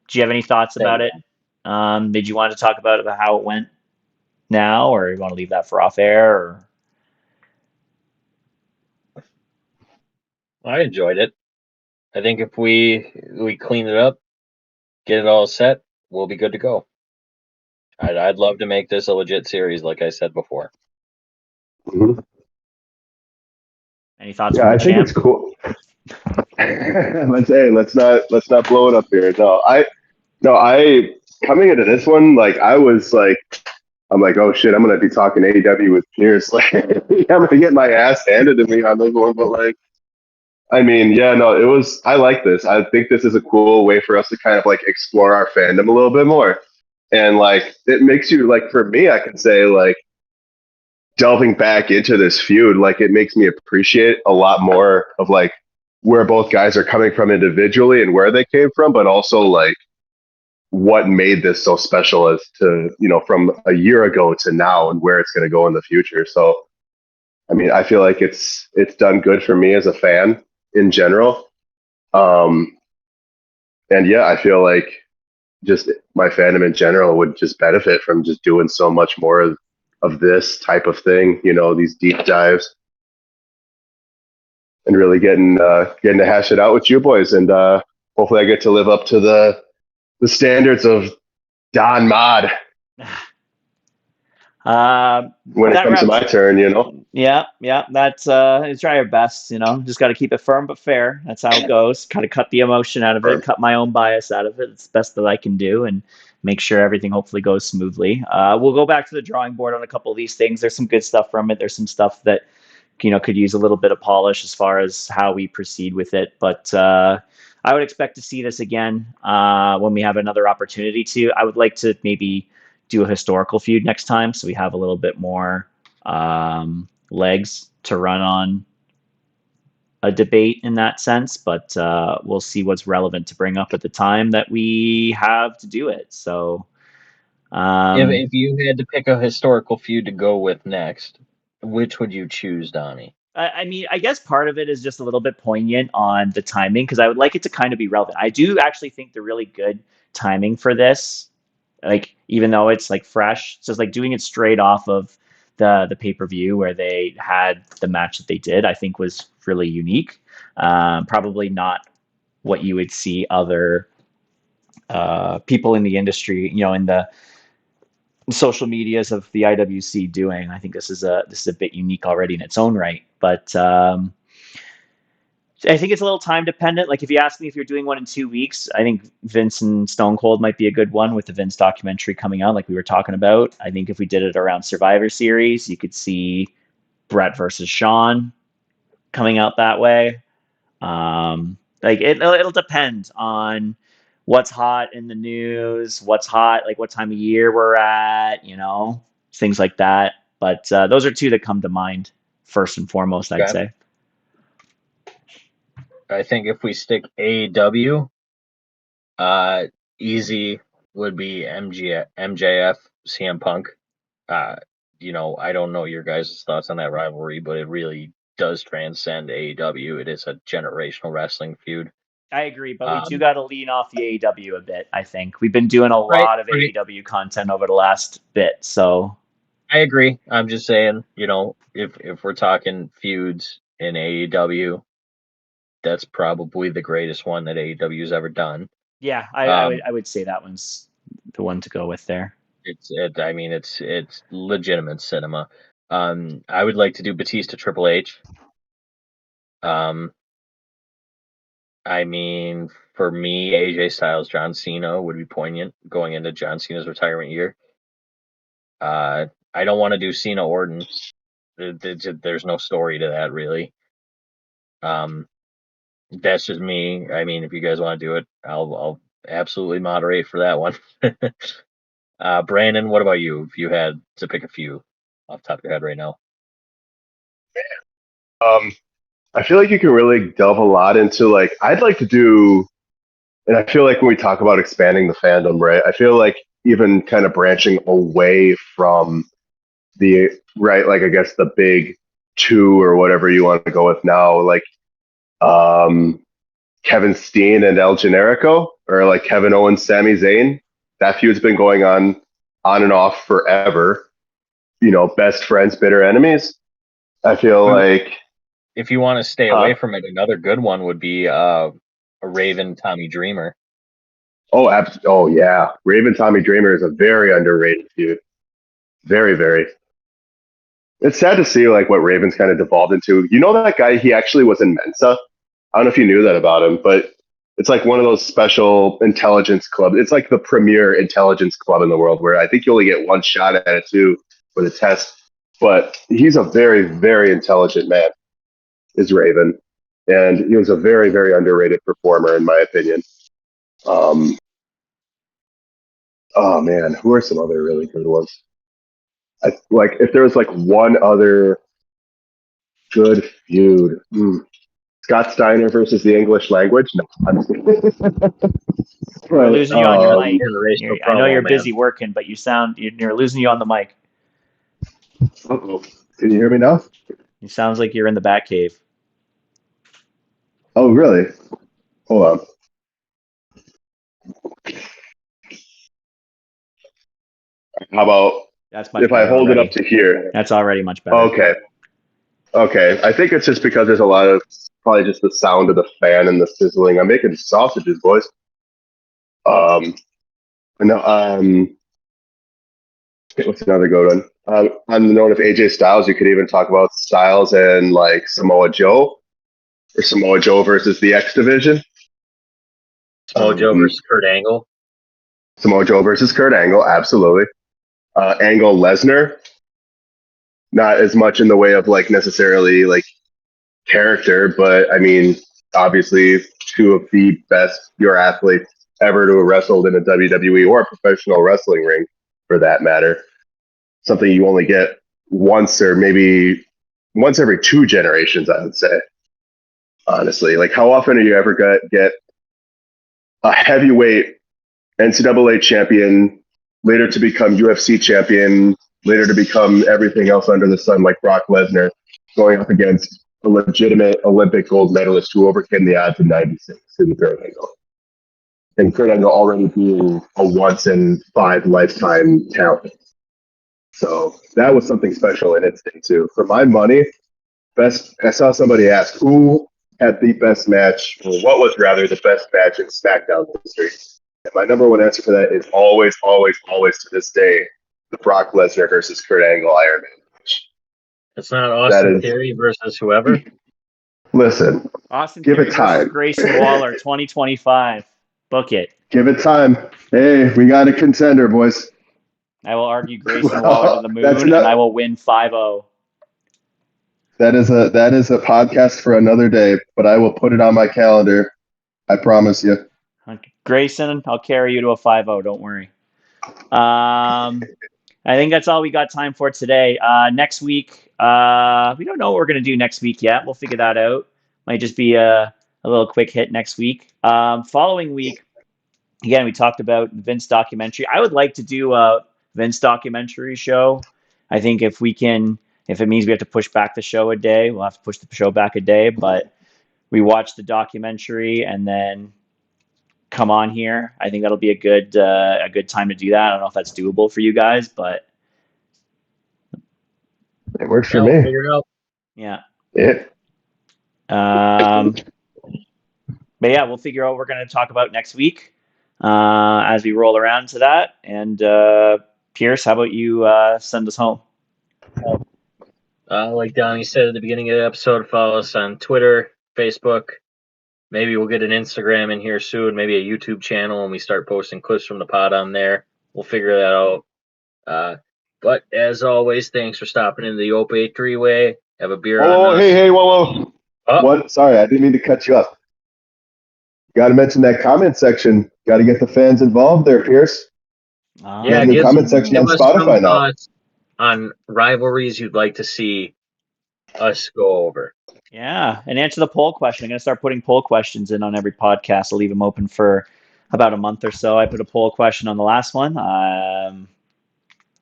Do you have any thoughts about it? Did you want to talk about how it went now, or you want to leave that for off air? Or I enjoyed it. I think if we clean it up, get it all set, we'll be good to go. I'd love to make this a legit series, like I said before. Mhm. any thoughts Yeah, from the I think champ? it's cool. Let's not blow it up here. No, I coming into this one, like I was like, I'm like, oh shit, I'm gonna be talking AEW with Pierce. Like, I'm gonna get my ass handed to me on this one. But like, I mean, yeah, no, it was. I like this. I think this is a cool way for us to kind of like explore our fandom a little bit more, and like it makes you like for me, I can say like delving back into this feud, like it makes me appreciate a lot more of like where both guys are coming from individually and where they came from, but also like what made this so special as to, from a year ago to now and where it's going to go in the future. So, I mean, I feel like it's done good for me as a fan in general. Um, and yeah, I feel like just my fandom in general would just benefit from just doing so much more of this type of thing, these deep dives and really getting to hash it out with you boys. And hopefully I get to live up to the standards of Don Mod when it That comes to wraps. my turn. Yeah, that's try our best, just got to keep it firm but fair. That's how it goes. Kind of cut the emotion out of it, cut my own bias out of it. It's the best that I can do, and make sure everything hopefully goes smoothly. We'll go back to the drawing board on a couple of these things. There's some good stuff from it. There's some stuff that could use a little bit of polish as far as how we proceed with it. But I would expect to see this again when we have another opportunity to. I would like to maybe do a historical feud next time, so we have a little bit more legs to run on a debate in that sense. But we'll see what's relevant to bring up at the time that we have to do it. So If you had to pick a historical feud to go with next, which would you choose, Donnie? I mean, I guess part of it is just a little bit poignant on the timing because I would like it to kind of be relevant. I do actually think the really good timing for this, like even though it's like fresh, so it's like doing it straight off of the pay per view where they had the match that they did. I think was really unique. Probably not what you would see other people in the industry, in the social medias of the IWC doing. I think this is a bit unique already in its own right, but I think it's a little time dependent. Like if you ask me if you're doing one in 2 weeks, I think Vince and Stone Cold might be a good one with the Vince documentary coming out, like we were talking about. I think if we did it around Survivor Series, you could see Brett versus Sean coming out that way. Like it'll depend on what's hot in the news, what's hot, like what time of year we're at, things like that. But those are two that come to mind first and foremost, I'd Okay. say. I think if we stick AEW, easy would be MJF, CM Punk. I don't know your guys' thoughts on that rivalry, but it really does transcend AEW. It is a generational wrestling feud. I agree, but we do got to lean off the AEW a bit, I think. We've been doing a Right, lot of AEW content over the last bit, so. I agree. I'm just saying, if we're talking feuds in AEW, that's probably the greatest one that AEW's ever done. Yeah, I would say that one's the one to go with there. It's legitimate cinema. I would like to do Batista Triple H. For me, AJ Styles John Cena would be poignant going into John Cena's retirement year. I don't want to do Cena Orton. There's no story to that really. That's just me. I mean, if you guys want to do it, I'll absolutely moderate for that one. Brandon, what about you? If you had to pick a few off the top of your head right now. I feel like you can really delve a lot into like I'd like to do, and I feel like when we talk about expanding the fandom, right? I feel like even kind of branching away from the right, like I guess the big two or whatever you want to go with now, like um, Kevin Steen and El Generico, or like Kevin Owens, Sami Zayn. That feud's been going on and off forever. You know, best friends, bitter enemies. I feel like if you want to stay away from it, another good one would be a Raven Tommy Dreamer. Oh yeah, Raven Tommy Dreamer is a very underrated feud. Very, very. It's sad to see like what Raven's kind of devolved into. You know that guy? He actually was in Mensa. I don't know if you knew that about him, but it's like one of those special intelligence clubs. It's like the premier intelligence club in the world where I think you only get one shot at it too for the test. But he's a very, very intelligent man, is Raven. And he was a very, very underrated performer, in my opinion. Oh man, who are some other really good ones? Like if there was like one other good feud. Scott Steiner versus the English language. No, I'm just kidding. We're losing you on your mic. generational I know you're problem, busy working, but you're losing you on the mic. Uh-oh. Can you hear me now? It sounds like you're in the back cave. Oh, really? Hold on. How about That's much if I better hold it already. up to here? That's already much better. Okay. Okay. I think it's just because there's a lot of probably just the sound of the fan and the sizzling. I'm making sausages, boys. No, what's another good one? On the note of AJ Styles, you could even talk about Styles and like Samoa Joe, or Samoa Joe versus the X Division. Samoa Joe versus Kurt Angle. Samoa Joe versus Kurt Angle, absolutely. Angle Lesnar, not as much in the way of like necessarily like character, but I mean, obviously, two of the best pure athletes ever to have wrestled in a WWE or a professional wrestling ring, for that matter. Something you only get once or maybe once every two generations, I would say. Honestly, like how often do you ever get a heavyweight NCAA champion, later to become UFC champion, later to become everything else under the sun, like Brock Lesnar, going up against a legitimate Olympic gold medalist who overcame the odds in '96 in Kurt Angle. And Kurt Angle already being a once in five lifetime talent. So that was something special in its day too. For my money, I saw somebody ask who had the best match, or what was rather the best match in SmackDown history. And my number one answer for that is always, always, always to this day, the Brock Lesnar versus Kurt Angle Iron Man match. It's not Austin Theory versus whoever. Listen, Austin give Theory it time. versus Grayson Waller, 2025. Book it. Give it time. Hey, we got a contender, boys. I will argue Grayson Waller to the moon, and I will win 5-0. That is a podcast for another day, but I will put it on my calendar. I promise you. Grayson, I'll carry you to a 5-0. Don't worry. I think that's all we got time for today. Next week, we don't know what we're going to do next week yet. We'll figure that out. Might just be a little quick hit next week. Following week, again, we talked about Vince documentary. I would like to do a Vince documentary show. I think if it means we have to push back the show a day, we'll have to push the show back a day. But we watch the documentary and then come on here. I think that'll be a good time to do that. I don't know if that's doable for you guys, but it works for We'll me. figure it out. Yeah. Yeah. But yeah, we'll figure out what we're going to talk about next week as we roll around to that. And Pierce, how about you send us home? Like Donnie said at the beginning of the episode, follow us on Twitter, Facebook. Maybe we'll get an Instagram in here soon, maybe a YouTube channel, and we start posting clips from the pod on there. We'll figure that out. But as always, thanks for stopping into the Ope-Eh three-way. Have a beer on us. Hey, whoa. Oh. What? Sorry, I didn't mean to cut you up. Got to mention that comment section. Got to get the fans involved there, Pierce. Yeah, in the give comment section on us some Spotify now. thoughts on rivalries you'd like to see us go over. Yeah, and answer the poll question. I'm going to start putting poll questions in on every podcast. I'll leave them open for about a month or so. I put a poll question on the last one.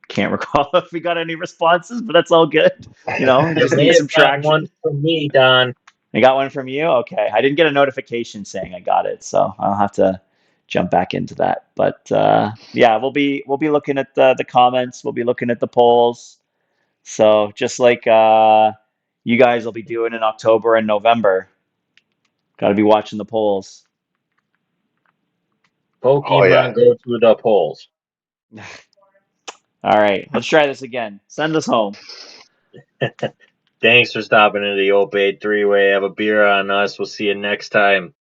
Can't recall if we got any responses, but that's all good. You know, we You just may need some have gotten one traction. from me, Don. I got one from you. Okay, I didn't get a notification saying I got it, so I'll have to jump back into that. But yeah, we'll be looking at the comments. We'll be looking at the polls. So just like you guys will be doing in October and November, got to be watching the polls. Oh yeah. Pokemon go through the polls. All right, let's try this again. Send us home. Thanks for stopping into the Ope-Eh three-way. Have a beer on us. We'll see you next time.